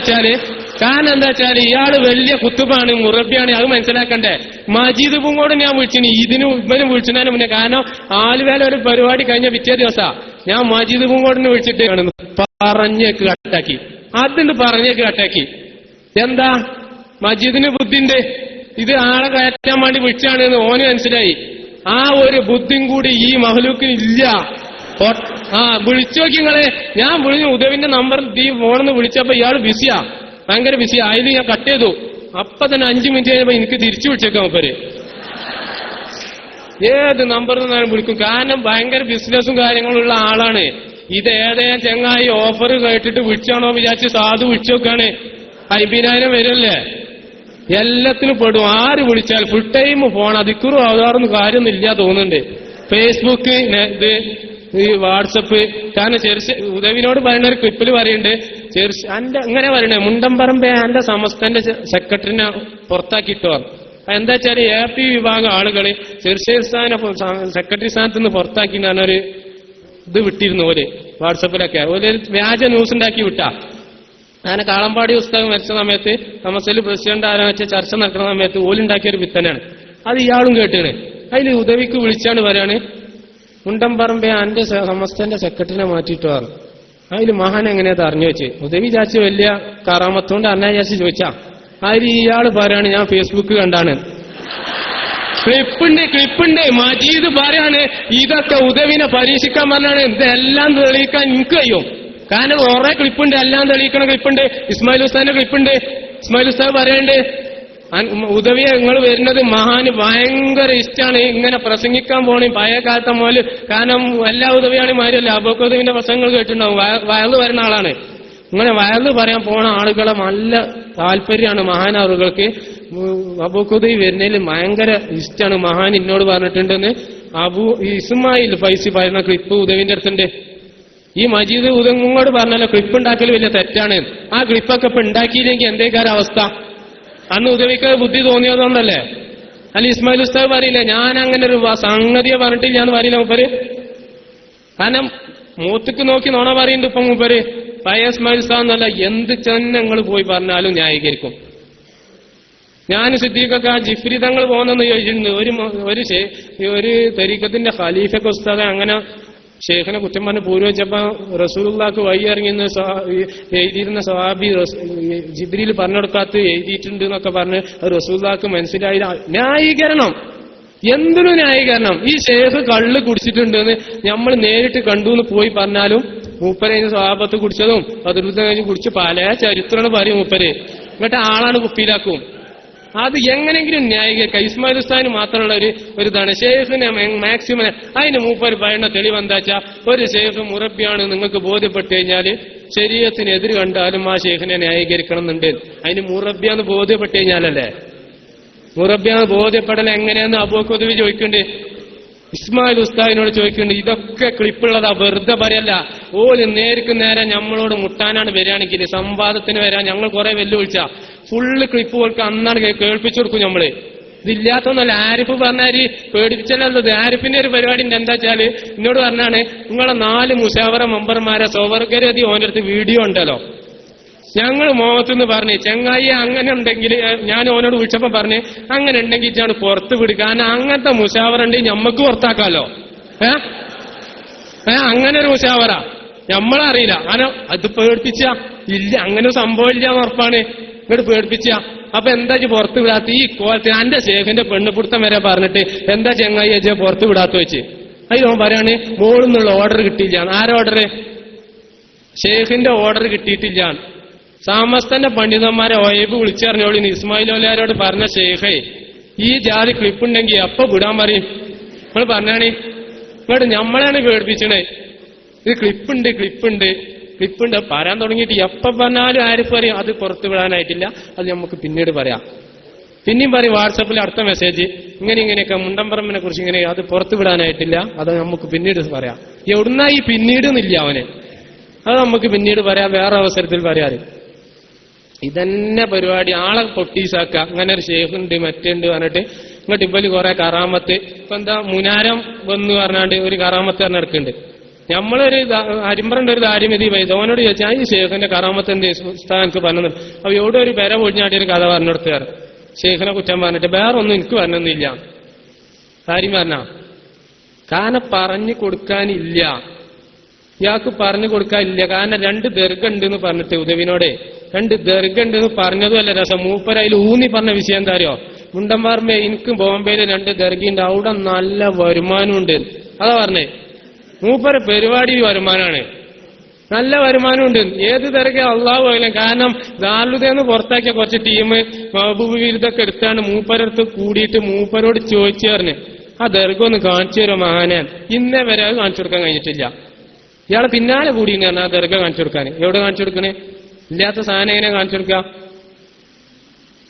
വെച്ചാല് ഇയാള് വലിയ കുത്തുബാണ്, മുറബിയാണ്, അത് മനസ്സിലാക്കണ്ടേ. മജീദ് പൂങ്കോട് ഞാൻ വിളിച്ചിന്, ഇവനും വിളിച്ചതിന് മുന്നേ. കാരണം ആലുവേല ഒരു പരിപാടി കഴിഞ്ഞ പിറ്റേ ദിവസാ ഞാൻ മജീദ് പൂങ്കോടിനെ വിളിച്ചിട്ട് പറഞ്ഞേക്ക് കട്ടാക്കി. അതിന് പറഞ്ഞേക്ക് കട്ടാക്കി. എന്താ മജീദിന് ബുദ്ധിണ്ട്, ഇത് ആളെ കയറ്റാൻ വേണ്ടി വിളിച്ചാണ് എന്ന് ഓന് മനസ്സിലായി. ആ ഒരു ബുദ്ധിയും കൂടി ഈ മഹലൂക്കിന് ഇല്ല. വിളിച്ചു നോക്കി നിങ്ങളെ. ഞാൻ വിളിച്ചു ഉദവിന്റെ നമ്പർ ഈ ഫോണെന്ന് വിളിച്ചപ്പോ ഇയാൾ ബിസിയാ, ഭയങ്കര ബിസിയാ. അതിൽ ഞാൻ കട്ട് ചെയ്തു. അപ്പൊ തന്നെ 5 മിനിറ്റ് കഴിയുമ്പോ എനിക്ക് തിരിച്ചു വിളിച്ചേക്കാം മൂപ്പര്. ഏത് നമ്പറിൽ നിന്നാലും വിളിക്കും. കാരണം ഭയങ്കര ബിസിനസ്സും കാര്യങ്ങളുള്ള ആളാണ്. ഇത് ഏതേലും ചെങ്ങായി ഓഫർ കേട്ടിട്ട് വിളിച്ചാണോ വിചാരിച്ച് സാധു വിളിച്ചു നോക്കാണ്. 50,000 വരല്ലേ, എല്ലാത്തിനും പെടും. ആര് വിളിച്ചാൽ ഫുൾ ടൈം ഫോൺ. അതിക്കുറും ആധാറൊന്നും കാര്യമൊന്നും ഇല്ല തോന്നുന്നുണ്ട്. ഫേസ്ബുക്ക്, ഇത് ഈ വാട്സപ്പ്. കാരണം ഉദവിനോട് പറയുന്ന ഒരു ക്ലിപ്പിൽ പറയുന്നുണ്ട്, എന്റെ ഇങ്ങനെ പറയണേ, മുണ്ടംപറമ്പെ എന്റെ സമസ്തന്റെ സെക്രട്ടറിനെ പുറത്താക്കിട്ടോ. എന്താ വെച്ചാൽ AP വിഭാഗം ആളുകൾ ചെറുശ്ശേരി സെക്രട്ടറി സ്ഥാനത്ത് നിന്ന് പുറത്താക്കി ഒരു ഇത് വിട്ടിരുന്നു. ഓര് വാട്സപ്പിലൊക്കെ ഒരു വ്യാജ ന്യൂസ് ഉണ്ടാക്കി വിട്ടാ. അങ്ങനെ കാളമ്പാടി പുസ്തകം മരിച്ച സമയത്ത് സമസ്തയിൽ പ്രസിഡന്റ് ആരാ വെച്ച ചർച്ച നടക്കുന്ന സമയത്ത് ഓലുണ്ടാക്കിയൊരു വിത്തനാണ്. അത് ഇയാളും കേട്ടാണ്. അതിൽ ഉദവിക്ക് വിളിച്ചാണ് പറയാണ്, മുണ്ടംപറമ്പെ എന്റെ സമസ്തന്റെ സെക്രട്ടറിനെ മാറ്റിയിട്ടോ. അതിൽ മഹാൻ എങ്ങനെയാ അറിഞ്ഞു വെച്ച് ഉദവി ചാച്ചി വലിയ കറാമത്തോണ്ട് അറിഞ്ഞ ചാച്ചി ചോദിച്ചാ. അതിൽ ഇയാള് പറയാണ്, ഞാൻ ഫേസ്ബുക്ക് കണ്ടാണ്. ക്ലിപ്പുണ്ട് മജീദ് പറയാണ്, ഇതൊക്കെ ഉദവിനെ പരീക്ഷിക്കാൻ പറഞ്ഞാണ്. ഇതെല്ലാം തെളിയിക്കാൻ എനിക്ക് കഴിയും. കാരണം കുറെ ക്ലിപ്പുണ്ട്, എല്ലാം തെളിയിക്കണ ക്ലിപ്പുണ്ട്. ഇസ്മായിൽ ഉസ്താദിന്റെ ക്ലിപ്പുണ്ട്. ഇസ്മായിൽ ഉസ്താദ് പറയണ്ട്, ഉദവിയെ നിങ്ങൾ വരുന്നത് മഹാന് ഭയങ്കര ഇഷ്ടമാണ്. ഇങ്ങനെ പ്രസംഗിക്കാൻ പോണേ പഴയ കാലത്തെ മോല്. കാരണം എല്ലാ ഉദവിയാണ് മാരിയല്ല. അബൂഖുദവിന്റെ പ്രസംഗങ്ങൾ കേട്ടിട്ടുണ്ടാവും. വയല് വരുന്ന ആളാണ്. ഇങ്ങനെ വയല് പറയാൻ പോണ ആളുകളെ നല്ല താല്പര്യമാണ് മഹാനവറുകൾക്ക്. അബൂഖുദവി വരുന്നതിൽ ഭയങ്കര ഇഷ്ടമാണ്. മഹാൻ എന്നോട് പറഞ്ഞിട്ടുണ്ടെന്ന് ഇസ്മായിൽ ഫൈസി പറയുന്ന ക്ലിപ്പ് ഉദവിന്റെ അടുത്തുണ്ട്. ഈ മജീദ് ഉദങ്ങോട് പറഞ്ഞല്ലോ ക്ലിപ്പ് ഉണ്ടാക്കൽ വലിയ തെറ്റാണ്. ആ ക്ലിപ്പൊക്കെ ഇപ്പൊ ഉണ്ടാക്കിയില്ലെങ്കിൽ എന്തേക്കാര അവസ്ഥ? അന്ന് ഉദവിക്ക് ബുദ്ധി തോന്നിയതൊന്നല്ലേ? അല്ല ഇസ്മായിൽ ഉസ്താദ് പറയില്ല, ഞാൻ അങ്ങനെ ഒരു സംഗതിയെ പറഞ്ഞിട്ടില്ല എന്ന് പറയില്ല മൂപ്പര്. കാരണം മൂത്തുക്ക് നോക്കി നോണ പറയുന്നുണ്ട് ഇപ്പൊ മൂപ്പര്. പഴയ ഇസ്മായിൽ ഉസ്താദ് എന്നല്ല, എന്ത് തന്നെ നിങ്ങൾ പോയി പറഞ്ഞാലും ന്യായീകരിക്കും. ഞാൻ സിദ്ദീഖൊക്കെ ജിഫ്രി തങ്ങൾ പോകുന്നെന്ന് ചോദിച്ചിട്ടുണ്ട്. ഒരു തരീഖത്തിന്റെ ഖലീഫക്ക് ഉസ്താദ് അങ്ങനെ ഷെയ്ഖിനെ കുറ്റം പറഞ്ഞ് പൂർവ്വച്ചപ്പോ റസൂലുള്ളാഹിക്ക് വഴി ഇറങ്ങിയെന്ന് എഴുതിയിരുന്ന സഹാബി ജിബ്രീൽ പറഞ്ഞെടുക്കാത്ത എഴുതിയിട്ടുണ്ട് എന്നൊക്കെ പറഞ്ഞ് റസൂലുള്ളാഹിക്ക് മനസ്സിലായില്ല. ന്യായീകരണം, എന്തിനും ന്യായീകരണം. ഈ ഷെയ്ഖ് കള്ള് കുടിച്ചിട്ടുണ്ടെന്ന് നമ്മൾ നേരിട്ട് കണ്ടു എന്ന് പോയി പറഞ്ഞാലും മൂപ്പരെ സ്വഹാബത്ത് കുടിച്ചതും അതിർവൃത്തം കുടിച്ച് പല ചരിത്രമാണ് പറയും മൂപ്പര്. എന്നിട്ട് ആളാണ് കുപ്പിയിലാക്കും. അത് എങ്ങനെങ്കിലും ന്യായീകരിക്കാം. ഇസ്മായിൽ ഉസ്താദിന് മാത്രമുള്ള ഒരു ഇതാണ്. ഷെയ്ഖിനെ മാക്സിമം അതിന് മൂപ്പര് പറയുന്ന തെളിവ് എന്താ വെച്ചാൽ, ഒരു ഷെയ്ഖ് മുറബിയാണ് നിങ്ങൾക്ക് ബോധ്യപ്പെട്ടു കഴിഞ്ഞാൽ ശരീഅത്തിന് എതിര് കണ്ടാലും ആ ഷെയ്ഖിനെ ന്യായീകരിക്കണം എന്നുണ്ട്. അതിന് മുറബിയാന്ന് ബോധ്യപ്പെട്ടു കഴിഞ്ഞാലല്ലേ. മുറബിയാന്ന് ബോധ്യപ്പെടൽ എങ്ങനെയാന്ന് അബൂഖുദവി ചോദിക്കുന്നുണ്ട്. ഇസ്മായിൽ ഉസ്താദിനോട് ചോദിക്കുന്നുണ്ട്. ഇതൊക്കെ ക്ലിപ്പുള്ളതാ, വെറുതെ പറയല്ല. ഓല് നേർക്ക് നേരെ നമ്മളോട് മുട്ടാനാണ് വരികയാണെങ്കിൽ സംവാദത്തിന് വരാൻ ഞങ്ങൾ കുറെ വെല്ലുവിളിച്ച ഫുള്ള് ക്ലിപ്പ് കൊടുക്കുക. അന്നാണ് കേൾപ്പിച്ചു കൊടുക്കും നമ്മള്. ഇതില്ലാത്തൊന്നല്ല. ആരിഫ് പറഞ്ഞാല് പേടിപ്പിച്ചല്ലത്. ആരിഫിന്റെ ഒരു പരിപാടി ഉണ്ട്. എന്താ വെച്ചാല് എന്നോട് പറഞ്ഞാണ്, നിങ്ങളെ 4 മുശാവറ മെമ്പർമാരെ സൗവർഗരതി ഓൻ്റെ അടുത്ത് വീഡിയോ ഉണ്ടല്ലോ. ഞങ്ങൾ മോഹത്തുനിന്ന് പറഞ്ഞ് ചെങ്ങായി അങ്ങനെ ഉണ്ടെങ്കിൽ, ഞാൻ ഓനോട് വിളിച്ചപ്പോ പറഞ്ഞ് അങ്ങനെ ഉണ്ടെങ്കിൽ ഇച്ചാണ് പുറത്ത് വിടുക. കാരണം അങ്ങനത്തെ മുശാവറ ഉണ്ടെങ്കിൽ ഞമ്മക്ക് പുറത്താക്കാലോ. അങ്ങനെ ഒരു മുശാവറ നമ്മളറിയില്ല. കാരണം അത് പേടിപ്പിച്ച ഇല്ല, അങ്ങനെ സംഭവം ഇല്ല ഉറപ്പാണ്. ഇങ്ങോട്ട് പേടിപ്പിച്ച അപ്പൊ എന്താ പുറത്ത് വിടാത്ത? ഈ കോലത്തിൽ എന്റെ ഷേഖിന്റെ പെണ്ണുപിടുത്തം വരെ പറഞ്ഞിട്ട് എന്താ ചെങ്ങായി അജയ പുറത്ത് വിടാത്ത വെച്ച്. അതിൽ ഓൻ പറയാണ് മോളിൽ നിന്നുള്ള ഓർഡർ കിട്ടിയില്ല. ആരെ ഓർഡർ? ഷേഖിന്റെ ഓർഡർ കിട്ടിയിട്ടില്ല. സമസ്തന്റെ പണ്ഡിതന്മാരെ ഒയബ് വിളിച്ചറിഞ്ഞോളി. ഇസ്മായിൽ ഓലാരോട് പറഞ്ഞ ഷേഖേ, ഈ ജാതി ക്ലിപ്പുണ്ടെങ്കിൽ എപ്പോ വിടാൻ പറയും? നിങ്ങൾ പറഞ്ഞാണ്. ഇങ്ങോട്ട് നമ്മളാണ് പേടിപ്പിച്ചണേ. ഇത് ക്ലിപ്പുണ്ട് പറയാൻ തുടങ്ങിയിട്ട് എപ്പോ പറഞ്ഞാലും ആരും പറയും അത് പുറത്തു വിടാനായിട്ടില്ല, അത് നമുക്ക് പിന്നീട് പറയാം. പിന്നെയും പറയും വാട്സപ്പിൽ അടുത്ത മെസ്സേജ് ഇങ്ങനെയൊക്കെ മുണ്ടംപറമ്പിനെ കുറിച്ച് ഇങ്ങനെ, അത് പുറത്തു വിടാനായിട്ടില്ല, അത് നമുക്ക് പിന്നീട് പറയാം. എവിടുന്നാ ഈ പിന്നീട് എന്നില്ല അവന്, അത് നമുക്ക് പിന്നീട് പറയാം, വേറെ അവസരത്തിൽ പറയാറ്. ഇതന്നെ പരിപാടി. ആളെ പൊട്ടീസാക്ക. അങ്ങനെ ഒരു ഷേഖുണ്ട് മറ്റുണ്ട് പറഞ്ഞിട്ട് ഇങ്ങോട്ട് ഇവല് കുറെ കറാമത്ത്. ഇപ്പൊ എന്താ മുനാരം വന്ന് പറഞ്ഞാണ്ട് ഒരു കറാമത്ത് പറഞ്ഞെടുക്കുന്നുണ്ട്. നമ്മളൊരു അരിമ്പറന്റെ ഒരു ദാരിമതി വൈദവനോട് ചോദിച്ചാൽ ഈ ഷേഖിന്റെ കറാമത്ത് എന്ത് സ്ഥാനത്ത് പറഞ്ഞു. അപ്പൊ എവിടെ ഒരു പെര പൊഴിഞ്ഞാട്ടി ഒരു കഥ പറഞ്ഞെടുത്തുകാർ ഷേഖിനെ കുറ്റം പറഞ്ഞിട്ട് വേറെ ഒന്നും എനിക്ക് പറഞ്ഞൊന്നുമില്ല. കാര്യം പറഞ്ഞ കാരണം പറഞ്ഞു കൊടുക്കാനില്ല, ഇയാൾക്ക് പറഞ്ഞു കൊടുക്കാനില്ല. കാരണം 2 ദർഗ ഉണ്ടെന്ന് പറഞ്ഞിട്ട് ഉദവിനോടെ 2 ദർഗ ഉണ്ടെന്ന് പറഞ്ഞതും അല്ല രസം. മൂപ്പരയിൽ ഊന്നി പറഞ്ഞ വിഷയം എന്താ അറിയോ? മുണ്ടന്മാർമേ എനിക്ക് ബോംബെയില് 2 ദർഗയുണ്ട്, അവിടെ നല്ല വരുമാനമുണ്ട്. അതാ പറഞ്ഞേ, മൂപ്പര പരിപാടി വരുമാനാണ്, നല്ല വരുമാനമുണ്ട്. ഏത് ദർഗ അള്ളാഹു ആയാലും. കാരണം ദാറുൽഹുദയെന്ന് പുറത്താക്കിയ കുറച്ച് ടീം മഹബൂബ് വിരുദ്ധൊക്കെ എടുത്താണ് മൂപ്പരടുത്ത് കൂടിയിട്ട് മൂപ്പരോട് ചോദിച്ചു പറഞ്ഞ് ആ ദർഗ ഒന്ന് കാണിച്ചു തരുമോ മഹാനെ. ഇന്നേ വരെ അത് കാണിച്ചു കൊടുക്കാൻ കഴിഞ്ഞിട്ടില്ല. ഇയാളെ പിന്നാലെ കൂടി ആ ദർഗ കാണിച്ചു കൊടുക്കാൻ. എവിടെ കാണിച്ചു കൊടുക്കണേ? ഇല്ലാത്ത സാധനം എങ്ങനെ കാണിച്ചു കൊടുക്കുക?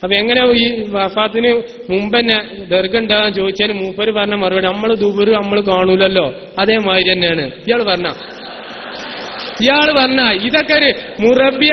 അപ്പൊ എങ്ങനെ ഈ വഫാത്തിന് മുമ്പ് തന്നെ ദർഗ ഉണ്ടാകാൻ ചോദിച്ചാൽ മൂപ്പര് പറഞ്ഞ മറുപടി നമ്മൾ ദുബുർ നമ്മൾ കാണൂലല്ലോ, അതേമാതിരി തന്നെയാണ്. ഇയാള് പറഞ്ഞ ഇതൊക്കെ ഒരു മുറബിയ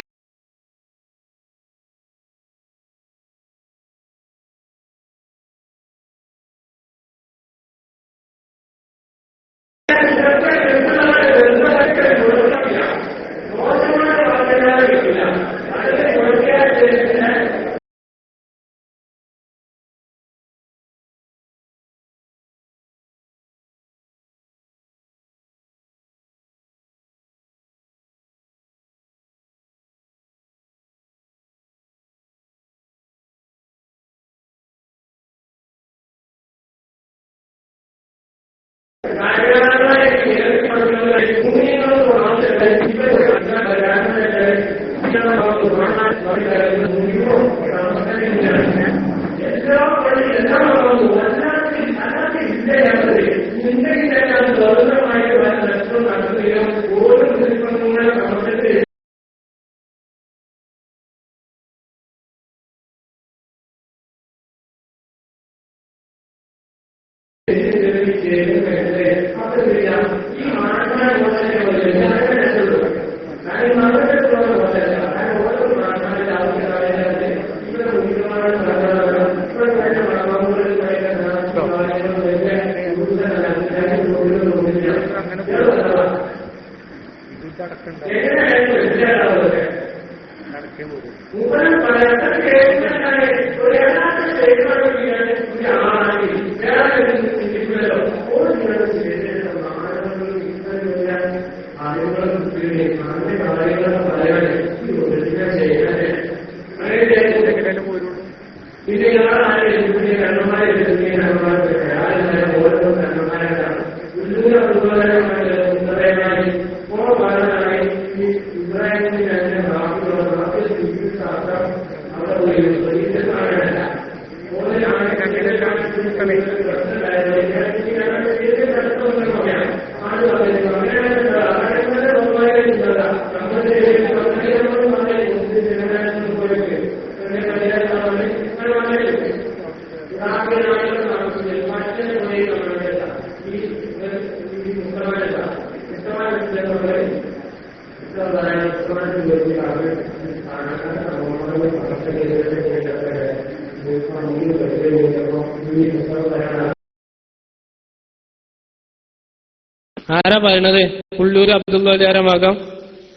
ആരാ പറയണത്? പുള്ളൂര് അബ്ദുള്ളാന്റെ മകം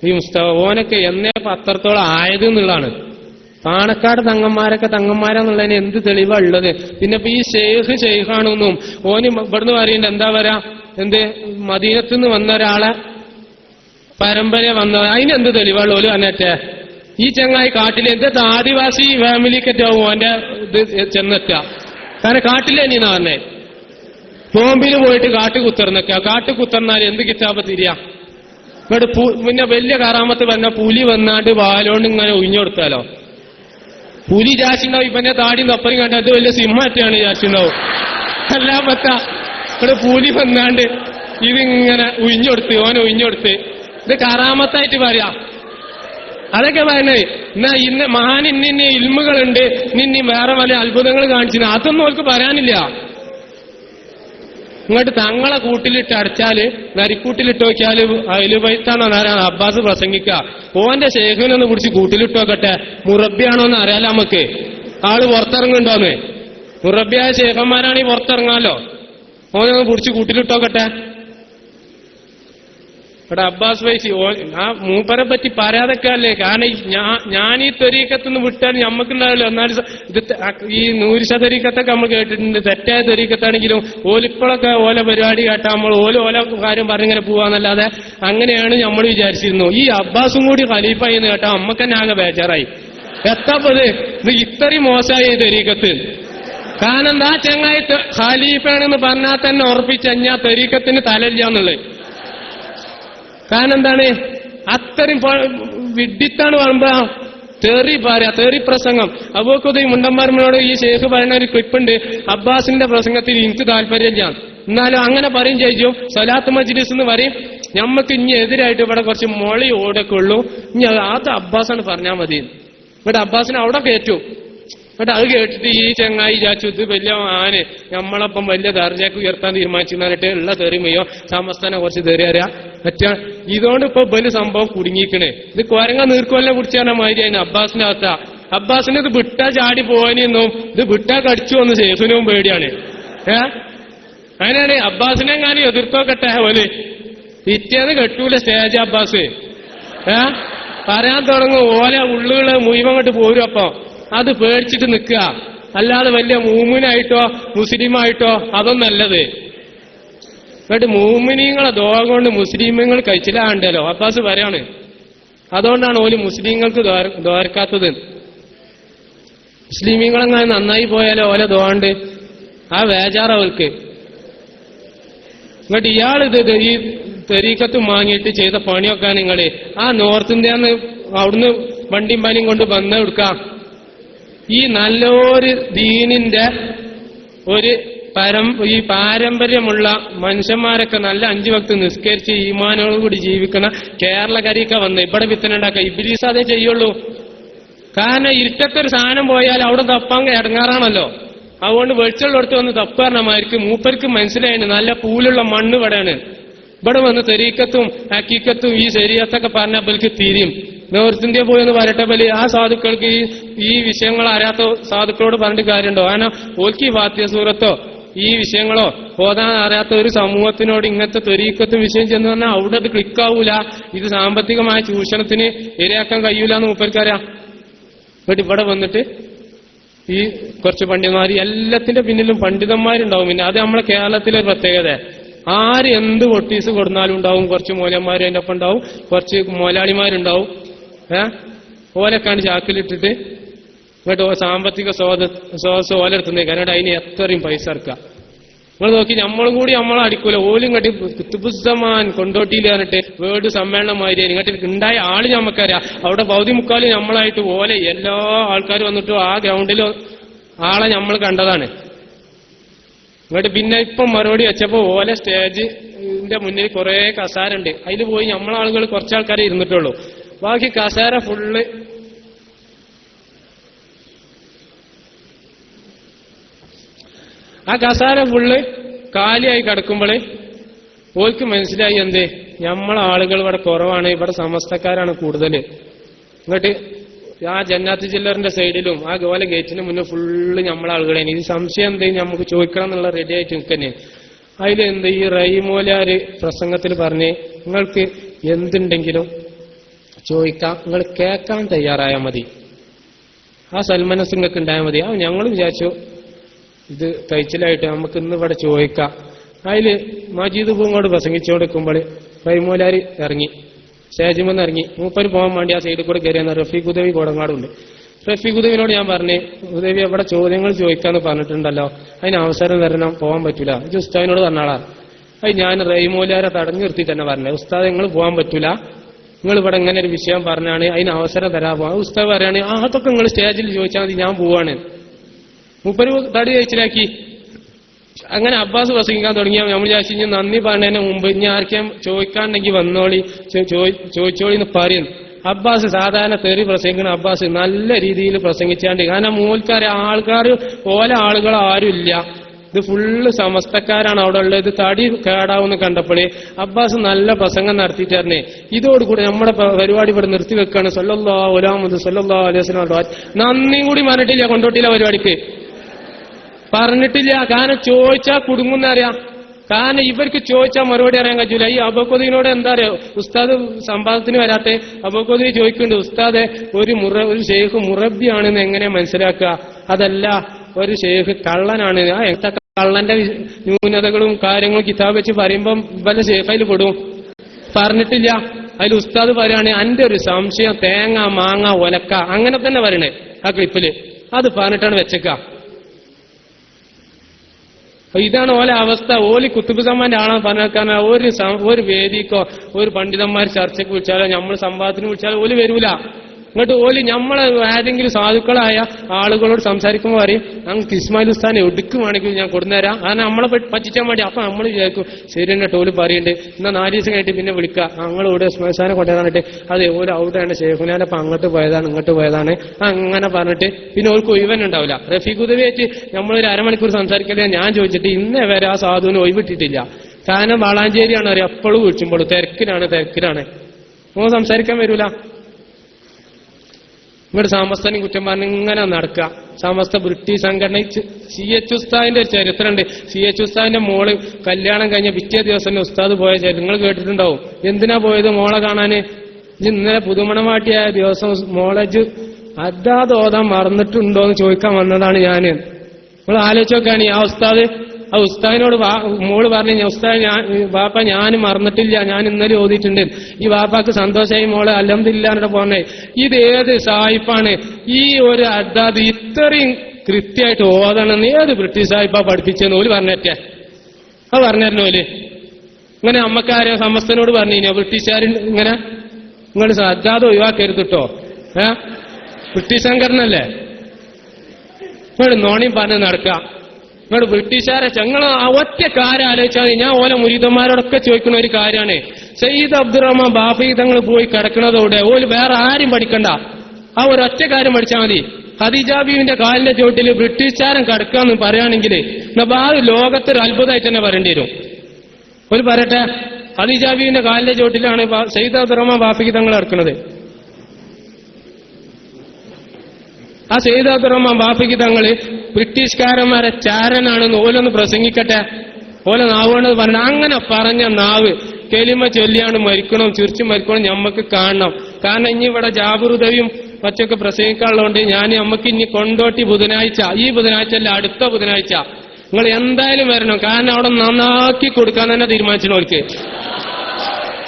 ഈ മുസ്തഫ. ഓനൊക്കെ എന്നേ പത്രത്തോളം ആയത് എന്നുള്ളതാണ്. പാണക്കാട് തങ്ങന്മാരൊക്കെ തങ്ങന്മാരാന്നുള്ളതിന് എന്ത് തെളിവാ ഉള്ളത്? പിന്നെ ഇപ്പൊ ഈ ഷെയ്ഖാണെന്നും ഓന് ഇവിടുന്ന് പറയുന്നുണ്ട്. എന്താ പറയാ, എന്ത് മദീനത്തുനിന്ന് വന്ന ഒരാളെ പരമ്പര വന്ന, അതിനെന്ത് തെളിവാള് ഓല് വന്നേറ്റേ? ഈ ചങ്ങായി കാട്ടിലെ എന്ത് ആദിവാസി ഫാമിലിക്കറ്റാവും ഓന്റെ ഇത് ചെന്നെത്തുക. കാരണം കാട്ടിലെ നീ പറഞ്ഞേ ബോംബിൽ പോയിട്ട് കാട്ടു കുത്തർന്നൊക്കെ. കാട്ടു കുത്തർന്നാൽ എന്ത് കിതാബ് തിരിയാ? ഇവിടെ പിന്നെ വലിയ കറാമത്ത് വന്ന പുലി വന്നാണ്ട് വാലോണ്ട് ഇങ്ങനെ ഒഴിഞ്ഞുകൊടുത്താലോ? പുലി ചാശിണ്ടാവും. ഇപ്പന്നെ താടി നപ്പറി കണ്ട അത് വലിയ സിംഹറ്റാണ് ചാശിണ്ടാവും. അല്ലാ പറ്റ ഇവിടെ പുലി വന്നാണ്ട് ഇതിങ്ങനെ ഒഴിഞ്ഞുകൊടുത്ത് ഓനെ ഒഴിഞ്ഞുകൊടുത്ത് ഇത് കറാമത്തായിട്ട് പറയാ. അതൊക്കെ പറയുന്നത്. എന്നാ ഇന്ന് മഹാൻ ഇന്ന ഇൽമുകളുണ്ട്, നിന്നി വേറെ വല്ല അത്ഭുതങ്ങൾ കാണിച്ചിരുന്നു, അതൊന്നും അവർക്ക് പറയാനില്ല. ഇങ്ങോട്ട് തങ്ങളെ കൂട്ടിലിട്ട് അടച്ചാല് നരിക്കൂട്ടിലിട്ട് നോക്കിയാല് അയലുബൈത്താണോ എന്നാരാണ് അബ്ബാസ് പ്രസംഗിക്കുക. ഓന്റെ ശേഖനൊന്ന് പിടിച്ച് കൂട്ടിലിട്ട് നോക്കട്ടെ, മുറബിയാണോന്ന് അറിയാലോ നമുക്ക്. ആള് പുറത്തിറങ്ങുണ്ടോന്ന്. മുറബിയായ ശേഖന്മാരാണെങ്കിൽ പുറത്തിറങ്ങാലോ. ഓനൊന്ന് പിടിച്ച് കൂട്ടിലിട്ട് നോക്കട്ടെ. ഇവിടെ അബ്ബാസ് വൈസി ആ മൂപ്പരെ പറ്റി പറയാതൊക്കെ അല്ലേ? കാരണം ഞാൻ ഈ ത്വരീക്കത്തുനിന്ന് വിട്ടാൽ ഞമ്മക്കുണ്ടാവില്ല. എന്നാലും ഇത് ഈ നൂരിശ ത്വരീക്കത്തൊക്കെ നമ്മൾ കേട്ടിട്ടുണ്ട്. തെറ്റായ ത്വരീക്കത്താണെങ്കിലും ഓലിപ്പോഴൊക്കെ ഓല പരിപാടി കേട്ടാ നമ്മൾ ഓല കാര്യം പറഞ്ഞിങ്ങനെ പോവാന്നല്ലാതെ അങ്ങനെയാണ് നമ്മൾ വിചാരിച്ചിരുന്നു. ഈ അബ്ബാസും കൂടി ഖലീഫായി എന്ന് കേട്ടാ നമ്മക്ക് തന്നെ ആകെ ബേജാറായി. എത്താപ്പത് ഇത് ഇത്രയും മോശമായി ത്വരീക്കത്ത്. കാരണം എന്താ ചങ്ങായി ഖലീഫയാണെന്ന് പറഞ്ഞാൽ തന്നെ ഉറപ്പിച്ചഞ്ഞാ തരീക്കത്തിന് തലയില്ലാന്നുള്ളത്. കാരണം എന്താണ്? അത്രയും വിഡിത്താണ് പറയുമ്പോ തെറി പറയാ, തെറി പ്രസംഗം. അബൂഖുദൈ മുണ്ടന്മാരോട് ഈ ഷേഖ് പറയുന്ന ഒരു ക്ലിപ്പുണ്ട്, അബ്ബാസിന്റെ പ്രസംഗത്തിൽ എനിക്ക് താല്പര്യമില്ല, എന്നാലും അങ്ങനെ പറയും ചെയ്യും. സലാത്ത് മജ്ലിസ് എന്ന് പറയും, ഞമ്മക്ക് ഇനി എതിരായിട്ട് ഇവിടെ കുറച്ച് മൊളി ഓടൊക്കെ ഉള്ളൂ, ഇനി അത് അബ്ബാസാണ് പറഞ്ഞാൽ മതി. ഇവിടെ അബ്ബാസിനെ അവിടെ കയറ്റും. എന്നിട്ട് അത് കേട്ടിട്ട് ഈ ചങ്ങായി ചാച്ചു ഇത് വലിയ ആന് നമ്മളപ്പം വലിയ ദർജയ്ക്ക് ഉയർത്താൻ തീരുമാനിച്ചിട്ട് ഉള്ള തെറിമയോ സമസ്താനെ കുറച്ച് തെറി അറിയാം മറ്റേ ഇതുകൊണ്ട് ഇപ്പൊ വലിയ സംഭവം കുടുങ്ങിക്കണേ. ഇത് കൊരങ്ങ നീർക്കൊല്ല കുടിച്ചാൽ മാതിരി അതിന് അബ്ബാസിന്റെ അകത്ത. അബ്ബാസിന് ഇത് വിട്ടാ ചാടി പോകാനെന്നും ഇത് വിട്ടാ കടിച്ചു വന്ന് ശേഖനവും പേടിയാണ്. അങ്ങനെയാണ് അബ്ബാസിനെ എങ്ങാനും എതിർത്തോക്കട്ടെ പോലെ പിറ്റേന്ന് കെട്ടൂല സ്റ്റേജ് അബ്ബാസ്. പറയാൻ തുടങ്ങും ഓല ഉള്ളുകള് മുഴുവൻ കണ്ട് പോരും. അപ്പൊ അത് പേടിച്ചിട്ട് നിൽക്കുക, അല്ലാതെ വലിയ മൂമിനായിട്ടോ മുസ്ലിമായിട്ടോ അതൊന്നല്ലത്. എന്നിട്ട് മൂമിനീങ്ങളെ ദോഷം കൊണ്ട് മുസ്ലിമുകൾ കഴിച്ചില്ലാണ്ടല്ലോ അബ്ബാസ് പറയാണ്. അതുകൊണ്ടാണ് ഓല് മുസ്ലിങ്ങൾക്ക് ദോർക്കാത്തത്. മുസ്ലിമീങ്ങളെങ്ങനെ നന്നായി പോയാലോ ഓല ദോണ്ട് ആ വേജാറവർക്ക്. എന്നിട്ട് ഇയാളിത് ഈ തെരീക്കത്ത് വാങ്ങിയിട്ട് ചെയ്ത പണിയൊക്കെ നിങ്ങള് ആ നോർത്ത് ഇന്ത്യന്ന് അവിടുന്ന് വണ്ടിയും പനിയും കൊണ്ട് വന്ന് കൊടുക്കാം. ഈ നല്ലൊരു ദീനിന്റെ ഈ പാരമ്പര്യമുള്ള മനുഷ്യന്മാരൊക്കെ നല്ല 5 വക്ത് നിസ്കരിച്ച് ഈമാനോടുകൂടി ജീവിക്കുന്ന കേരളക്കരയൊക്കെ വന്ന് ഇവിടെ വിത്തനുണ്ടാക്കുക. ഇബ്ലീസ് അതേ ചെയ്യുള്ളൂ. കാരണം ഇരുട്ടത്തൊരു സാധനം പോയാൽ അവിടെ തപ്പാൻ ഇടങ്ങാറാണല്ലോ. അതുകൊണ്ട് വെളിച്ചുള്ളടത്ത് വന്ന് തപ്പാറിനമാർക്ക് മൂപ്പർക്ക് മനസ്സിലായിരുന്നു നല്ല പൂലുള്ള മണ്ണ് ഇവിടെയാണ്. ഇവിടെ വന്ന് തെരീക്കത്തും ഹക്കീക്കത്തും ഈ ശരീരത്തൊക്കെ പറഞ്ഞ ബലിക്ക് തിരിയും. നോർത്ത് ഇന്ത്യ പോയി എന്ന് പറയട്ടെ ബലി ആ സാധുക്കൾക്ക് ഈ വിഷയങ്ങൾ അറിയാത്ത സാധുക്കളോട് പറഞ്ഞിട്ട് കാര്യമുണ്ടോ? കാരണം ഓൽക്ക് ഈ വാത്യ സൂറത്തോ ഈ വിഷയങ്ങളോ പോതാൻ അറിയാത്ത ഒരു സമൂഹത്തിനോട് ഇങ്ങനത്തെ തെരീക്കത്തും വിഷയം ചെന്ന് പറഞ്ഞാൽ അവിടെ അത് ക്ലിക്കാവൂല. ഇത് സാമ്പത്തികമായ ചൂഷണത്തിന് ഇരയാക്കാൻ കഴിയൂല എന്ന് മൂപ്പർക്കറിയാം. എന്നിട്ട് ഇവിടെ വന്നിട്ട് ഈ കുറച്ച് പണ്ഡിതന്മാർ, എല്ലാത്തിന്റെ പിന്നിലും പണ്ഡിതന്മാരുണ്ടാവും. പിന്നെ അത് നമ്മളെ കേരളത്തിലെ പ്രത്യേകത. ആര് എന്ത് ഒട്ടീസ് കൊടുന്നാലും ഉണ്ടാവും കുറച്ച് മൂലന്മാർ അതിൻ്റെ ഒപ്പം ഉണ്ടാവും, കുറച്ച് മോലാളിമാരുണ്ടാവും. ഓലക്കാണ് ചാക്കിലിട്ടിട്ട് ഇങ്ങോട്ട് സാമ്പത്തിക സ്രോതസ് ഓലെടുത്തുന്നേ. കാരണം അതിന് എത്രയും പൈസ ഇറക്കുക. നിങ്ങൾ നോക്കി നമ്മളും കൂടി നമ്മളെ അടിക്കൂല. ഓലും ഇങ്ങോട്ട് കുത്തുബുസ്സമാൻ കൊണ്ടോട്ടിയിൽ പറഞ്ഞിട്ട് വേർഡ് സമ്മേളനമാതിരി ഇങ്ങോട്ട് ഉണ്ടായ ആള് നമുക്കറിയാം. അവിടെ പൗതി മുക്കാലും നമ്മളായിട്ട് ഓലെ എല്ലാ ആൾക്കാരും വന്നിട്ടും ആ ഗ്രൗണ്ടിൽ ആളെ നമ്മൾ കണ്ടതാണ്. ഇങ്ങോട്ട് പിന്നെ ഇപ്പം മറുപടി വെച്ചപ്പോ ഓല സ്റ്റേജിന്റെ മുന്നിൽ കുറെ കസാരുണ്ട്. അതിൽ പോയി നമ്മളാളുകൾ കുറച്ചാൾക്കാരെ ഇരുന്നിട്ടുള്ളൂ. ബാക്കി കസാര ഫുള്ള് കാലിയായി കിടക്കുമ്പോള് ഓൽക്ക് മനസ്സിലായി എന്തേ നമ്മളെ ആളുകൾ ഇവിടെ കുറവാണ്, ഇവിടെ സമസ്തക്കാരാണ് കൂടുതൽ. ഇങ്ങോട്ട് ആ ജന്നാത്ത് ജില്ലറിന്റെ സൈഡിലും ആ ഗോല ഗേറ്റിന് മുന്നേ ഫുള്ള് നമ്മളെ ആളുകളെ. ഇത് സംശയം എന്തേ നമുക്ക് ചോദിക്കണം എന്നുള്ള റെഡി ആയിട്ട് നിൽക്കന്നെ. അതിലെന്ത് ഈ റഹിമോലാര് പ്രസംഗത്തിൽ പറഞ്ഞ് നിങ്ങൾക്ക് എന്തുണ്ടെങ്കിലും ചോദിക്കാം, നിങ്ങൾ കേൾക്കാൻ തയ്യാറായാൽ മതി, ആ സൽമനസ് നിങ്ങൾക്ക് ഉണ്ടായാൽ മതി. ഞങ്ങൾ വിചാരിച്ചു ഇത് കഴിച്ചിലായിട്ട് നമുക്ക് ഇന്ന് ഇവിടെ ചോദിക്കാം. അതിൽ മജീദ് പൂങ്ങോട് പ്രസംഗിച്ചുകൊടുക്കുമ്പോൾ റഹിമോലാര് ഇറങ്ങി, സ്റ്റേജിൽ ഇറങ്ങി. മൂപ്പര് പോകാൻ വേണ്ടി ആ സൈഡിൽ കൂടെ കയറിയെന്ന റഫീഖ് ഉദവി കോടങ്ങാടുണ്ട്. റഫീഖ് ഉദവിനോട് ഞാൻ പറഞ്ഞേ, ഉദവി എവിടെ ചോദ്യങ്ങൾ ചോദിക്കാന്ന് പറഞ്ഞിട്ടുണ്ടല്ലോ, അതിന് അവസരം തരണം, പോകാൻ പറ്റൂല. ഇത് ഉസ്താദിനോട് പറഞ്ഞാളാ. അത് ഞാൻ റഹിമോലാരെ തടഞ്ഞു നിർത്തി തന്നെ പറഞ്ഞത്, ഉസ്താദ് നിങ്ങൾ പോകാൻ പറ്റൂല, നിങ്ങൾ ഇവിടെ ഇങ്ങനെ ഒരു വിഷയം പറഞ്ഞാണ്, അതിന് അവസരം തരാൻ പോകാം. ഉസ്താദ് പറയാണ് അതൊക്കെ നിങ്ങൾ സ്റ്റേജിൽ ചോദിച്ചാൽ മതി, ഞാൻ പോവാണ്. മൂപ്പര് തടി കഴിച്ചിലാക്കി. അങ്ങനെ അബ്ബാസ് പ്രസംഗിക്കാൻ തുടങ്ങിയാൽ നമ്മൾ വിചാരിച്ചു നന്ദി പറഞ്ഞതിന് മുമ്പ് ഇനി ആർക്കും ചോദിക്കാണ്ടെങ്കിൽ വന്നോളി, ചോദിച്ചോളി എന്ന് പറയും. അബ്ബാസ് സാധാരണ തെറി പ്രസംഗിക്കുന്ന അബ്ബാസ് നല്ല രീതിയിൽ പ്രസംഗിച്ചാണ്ട്. കാരണം മൂൽക്കാരെ ആൾക്കാർ പോലെ ആളുകൾ ആരും ഇല്ല, ഇത് ഫുള്ള് സമസ്തക്കാരാണ് അവിടെ ഉള്ളത്. ഇത് തടി കേടാവുന്ന കണ്ടപ്പോഴേ അബ്ബാസ് നല്ല പ്രസംഗം നടത്തിയിട്ടായിരുന്നേ. ഇതോടുകൂടി നമ്മുടെ പരിപാടി ഇവിടെ നിർത്തി വെക്കാണ്. സല്ലല്ലാഹു അലൈഹി വസല്ലം നന്ദിയും കൂടി പറഞ്ഞിട്ടില്ല, കൊണ്ടോട്ടില്ല പരിപാടിക്ക് പറഞ്ഞിട്ടില്ല. കാരണം ചോദിച്ചാൽ കുടുങ്ങുന്നറിയാം. കാരണം ഇവർക്ക് ചോദിച്ചാൽ മറുപടി അറിയാൻ കഴിയൂല. ഈ അബൂഖുദൈനോട് എന്താ അറിയോ ഉസ്താദ് സംവാദത്തിന് വരാത്തെ? അബൂഖുദൈ ചോദിക്കുന്നുണ്ട്, ഉസ്താദെ ഒരു ഷെയ്ഖ് മുറബിയാണെന്ന് എങ്ങനെ മനസ്സിലാക്കുക? അതല്ല, ഒരു ഷെയ്ഖ് കള്ളനാണ്. ആ എന്താ കള്ളന്റെ ന്യൂനതകളും കാര്യങ്ങളും കിതാബ് വെച്ച് പറയുമ്പം വല്ല ഷെയ്ഖയിൽ പെടും. പറഞ്ഞിട്ടില്ല. അതിൽ ഉസ്താദ് പറയാണ് എന്റെ ഒരു സംശയം തേങ്ങ മാങ്ങ ഒലക്ക അങ്ങനെ തന്നെ പറയണേ ആ ക്ലിപ്പില്. അത് പറഞ്ഞിട്ടാണ് വെച്ചേക്ക. ഇതാണ് ഓലെ അവസ്ഥ. ഓലി കുത്തുബുസമ്മാന്റെ ആളാന്ന് പറഞ്ഞാൽ ഒരു വേദിക്കോ ഒരു പണ്ഡിതന്മാർ ചർച്ചയ്ക്ക് വിളിച്ചാലോ നമ്മൾ സംവാദത്തിന് വിളിച്ചാലോ ഓല് വരൂല. എന്നിട്ട് ഓല് നമ്മളെ ഏതെങ്കിലും സാധുക്കളായ ആളുകളോട് സംസാരിക്കുമ്പോൾ പറയും ഞങ്ങൾക്ക് ഇസ്മായിൽ ഉസ്താനെ ഒടുക്കുവാണെങ്കിൽ ഞാൻ കൊടുന്നേരാം, കാരണം നമ്മളെ പറ്റിച്ചാൻ വേണ്ടി. അപ്പൊ നമ്മൾ വിചാരിക്കും ശരി തന്നെ ടോല് പറയുന്നുണ്ട്, എന്നാൽ 4 ദിവസം കഴിഞ്ഞിട്ട് പിന്നെ വിളിക്കുക, ഞങ്ങളോട് ഇസ്മായിൽ ഉസ്താനെ കൊണ്ടുവരാനിട്ട് അതെ ഓല് അവിടെയാണ് ഷെയ്ഖുനാന്റെ അപ്പൊ അങ്ങോട്ട് പോയതാണ് ഇങ്ങോട്ട് പോയതാണ് അങ്ങനെ പറഞ്ഞിട്ട് പിന്നെ ഓർക്ക് ഒഴിവൻ ഉണ്ടാവില്ല. റഫീഖ് ഉദവിയായിട്ട് നമ്മളൊരു അരമണിക്കൂർ സംസാരിക്കലേ ഞാൻ ചോദിച്ചിട്ട് ഇന്നേ വരെ ആ സാധുവിന് ഒഴിവിട്ടിട്ടില്ല. കാരണം വളാഞ്ചേരിയാണ് അറിയാം, എപ്പോഴും വിളിച്ചുമ്പോൾ തിരക്കിലാണ് ഓ സംസാരിക്കാൻ വരൂല. ഇങ്ങോട്ട് സമസ്തനും കുറ്റം പറഞ്ഞ് ഇങ്ങനെ നടക്കുക. സമസ്ത ബ്രിട്ടീഷ് സംഘടന CH ഉസ്താദിന്റെ ഒരു ചരിത്രമുണ്ട്. CH ഉസ്താദിന്റെ മോള് കല്യാണം കഴിഞ്ഞ പിറ്റേ ദിവസം ഉസ്താദ് പോയ ചരിത്രം നിങ്ങൾ കേട്ടിട്ടുണ്ടാവും. എന്തിനാ പോയത് മോളെ കാണാന്? ഇന്നലെ പുതുമണവാട്ടിയായ ദിവസം മോളേജ് അതാത് ഓതാൻ മറന്നിട്ടുണ്ടോ എന്ന് ചോദിക്കാൻ വന്നതാണ് ഞാൻ. നിങ്ങൾ ആലോചിച്ച് നോക്കുകയാണ് ആ ഉസ്താദിനോട് മോള് പറഞ്ഞു, ഉസ്താദ് വാപ്പ ഞാൻ മറന്നിട്ടില്ല, ഞാൻ ഇന്നലെ ഓതിയിട്ടുണ്ട്. ഈ വാപ്പാക്ക് സന്തോഷമായി മോളെ അൽഹംദുലില്ലാഹ് പോണേ. ഇത് ഏത് സായിപ്പാണ് ഈ ഒരു അതാത് ഇത്രയും കൃത്യമായിട്ട് ഓതണമെന്ന് ഏത് ബ്രിട്ടീഷ് സായിപ്പാ പഠിപ്പിച്ചെന്ന് ഓല് പറഞ്ഞേറ്റേ? അത് പറഞ്ഞിരുന്നു ഓല്. ഇങ്ങനെ അമ്മക്കാരെ സമസ്തനോട് പറഞ്ഞു ബ്രിട്ടീഷുകാർ ഇങ്ങനെ നിങ്ങൾ അതാത് ഒഴിവാക്കരുത് കേട്ടോ, ബ്രിട്ടീഷ് സംഘടനല്ലേ, നിങ്ങൾ നോണിയും പറഞ്ഞ് നടക്കുക. നിങ്ങൾ ബ്രിട്ടീഷുകാരെ ഞങ്ങൾ ഒറ്റ കാര്യം ആലോചിച്ചാൽ ഞാൻ ഓല മുരീദന്മാരോടൊക്കെ ചോദിക്കുന്ന ഒരു കാര്യമാണ്. സയ്യിദ് അബ്ദുറഹ്മാൻ ബാഫി തങ്ങൾ പോയി കിടക്കുന്നതോടെ ഓല് വേറെ ആരും പഠിക്കണ്ട, ആ ഒരൊറ്റ കാര്യം പഠിച്ചാൽ മതി. ഖദീജ ബീവിന്റെ കാലിന്റെ ചോട്ടിൽ ബ്രിട്ടീഷുകാരൻ കിടക്കാന്ന് പറയുകയാണെങ്കിൽ ആ ലോകത്തൊരു അത്ഭുതമായിട്ട് തന്നെ പറയേണ്ടി വരും. ഒരു പറയട്ടെ, ഖദീജ ബീവിന്റെ കാലിന്റെ ചോട്ടിലാണ് സയ്യിദ് അബ്ദുറഹ്മാൻ ബാഫി തങ്ങൾ കിടക്കുന്നത്. ആ സയ്യിദ് അബ്ദുറഹ്മാൻ ബാഫിക്ക് തങ്ങള് ബ്രിട്ടീഷുകാരന്മാരെ ചാരനാണെന്ന് ഓലൊന്ന് പ്രസംഗിക്കട്ടെ, ഓല നാവുകൊണ്ടത് പറഞ്ഞു. അങ്ങനെ പറഞ്ഞ നാവ് കെലിമ ചൊല്ലിയാണ് മരിക്കണം, ചിരിച്ചു മരിക്കണം ഞമ്മക്ക് കാണണം. കാരണം ഇനി ഇവിടെ ജാബിറുദവിയും മറ്റൊക്കെ പ്രസംഗിക്കാനുള്ളതുകൊണ്ട് ഞാൻ നമ്മക്ക് ഇനി കൊണ്ടോട്ടി ബുധനാഴ്ച, ഈ ബുധനാഴ്ച അല്ല അടുത്ത ബുധനാഴ്ച നിങ്ങൾ എന്തായാലും വരണം. കാരണം അവിടെ നന്നാക്കി കൊടുക്കാൻ തന്നെ തീരുമാനിച്ചവർക്ക്.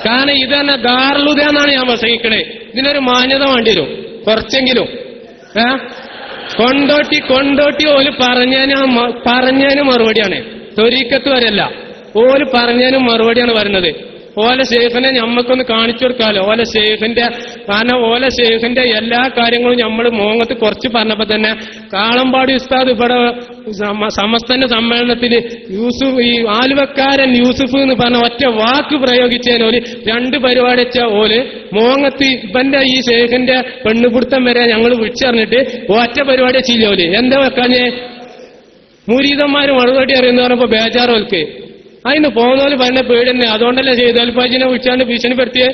കാരണം ഇതന്നെ ദാറുൽ എന്നാണ് ഞാൻ പ്രസംഗിക്കണേ. ഇതിനൊരു മാന്യത വേണ്ടി വരും കുറച്ചെങ്കിലും. കൊണ്ടോട്ടി ഓല് പറഞ്ഞതിന് മറുപടിയാണ്, ത്വരീക്കത്ത് വരെയല്ല, ഓല് പറഞ്ഞതിനും മറുപടിയാണ് വരുന്നത്. ഓല ഷെയ്ഖിനെ ഞമ്മക്കൊന്ന് കാണിച്ചു കൊടുക്കാമല്ലോ. ഓല ഷെയ്ഖിന്റെ കാരണം ഓല ഷെയ്ഖിന്റെ എല്ലാ കാര്യങ്ങളും നമ്മൾ മോങ്ങത്ത് കുറച്ച് പറഞ്ഞപ്പോ തന്നെ കാളമ്പാടി ഉസ്താദ് ഇവിടെ സമസ്തന്റെ സമ്മേളനത്തിൽ ഈ ആലുവക്കാരൻ യൂസുഫ് എന്ന് പറഞ്ഞ ഒറ്റ വാക്ക് പ്രയോഗിച്ചതിന് ഓല് 2 പരിപാടി വെച്ച ഓല് മോങ്ങത്ത് ഇവന്റെ ഈ ഷെയ്ഖിന്റെ പെണ്ണുപിടുത്തം വരെ ഞങ്ങൾ വിളിച്ചറിഞ്ഞിട്ട് ഒറ്റ പരിപാടി വെച്ചില്ല. ഓല് എന്താ വെക്കാഞ്ഞേ? മുരീദന്മാര് മറുപടി അറിയുന്ന പറഞ്ഞപ്പോ ബേജാറോൽക്ക് അതിന് പോകുന്നവര് പറഞ്ഞ പേടി തന്നെ. അതുകൊണ്ടല്ലേ ചെയ്തോൽപ്പാജിനെ വിളിച്ചാണ്ട് ഭീഷണിപ്പെടുത്തിയേ?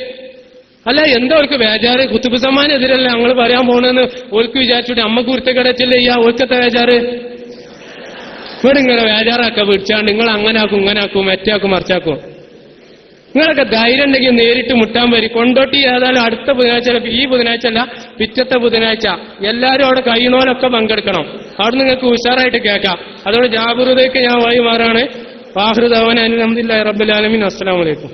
അല്ല എന്താ ഓർക്ക് ബേജാറ്? കുത്തുബുസമ്മാനെതിരല്ല ഞങ്ങൾ പറയാൻ പോണെന്ന് ഓർക്ക് വിചാരിച്ചിട്ട് അമ്മ കുരുത്തക്കടച്ചല്ലേ ഓർക്കത്തെ ബേജാറ്? ഇവിടെ ഇങ്ങനെ ബേജാറാക്ക വിളിച്ചാണ്ട് നിങ്ങൾ അങ്ങനാക്കും ഇങ്ങനാക്കും മെറ്റാക്കും മറിച്ചാക്കും. നിങ്ങളൊക്കെ ധൈര്യം ഉണ്ടെങ്കിൽ നേരിട്ട് മുട്ടാൻ വരും. കൊണ്ടോട്ടി ഏതായാലും അടുത്ത ബുധനാഴ്ച, ഈ ബുധനാഴ്ച അല്ല പിറ്റത്തെ ബുധനാഴ്ച എല്ലാവരും അവിടെ കഴിയുന്നവരൊക്കെ പങ്കെടുക്കണം. അവിടെ നിങ്ങൾക്ക് ഉഷാറായിട്ട് കേൾക്കാം. അതുകൊണ്ട് ജാബിറുദയ്ക്ക് ഞാൻ വഴി മാറാണ്. വാഹിറു ദഅ്വാനാ അൽഹംദുലില്ലാഹി റബ്ബിൽ ആലമീൻ. അസ്സലാമു അലൈക്കും.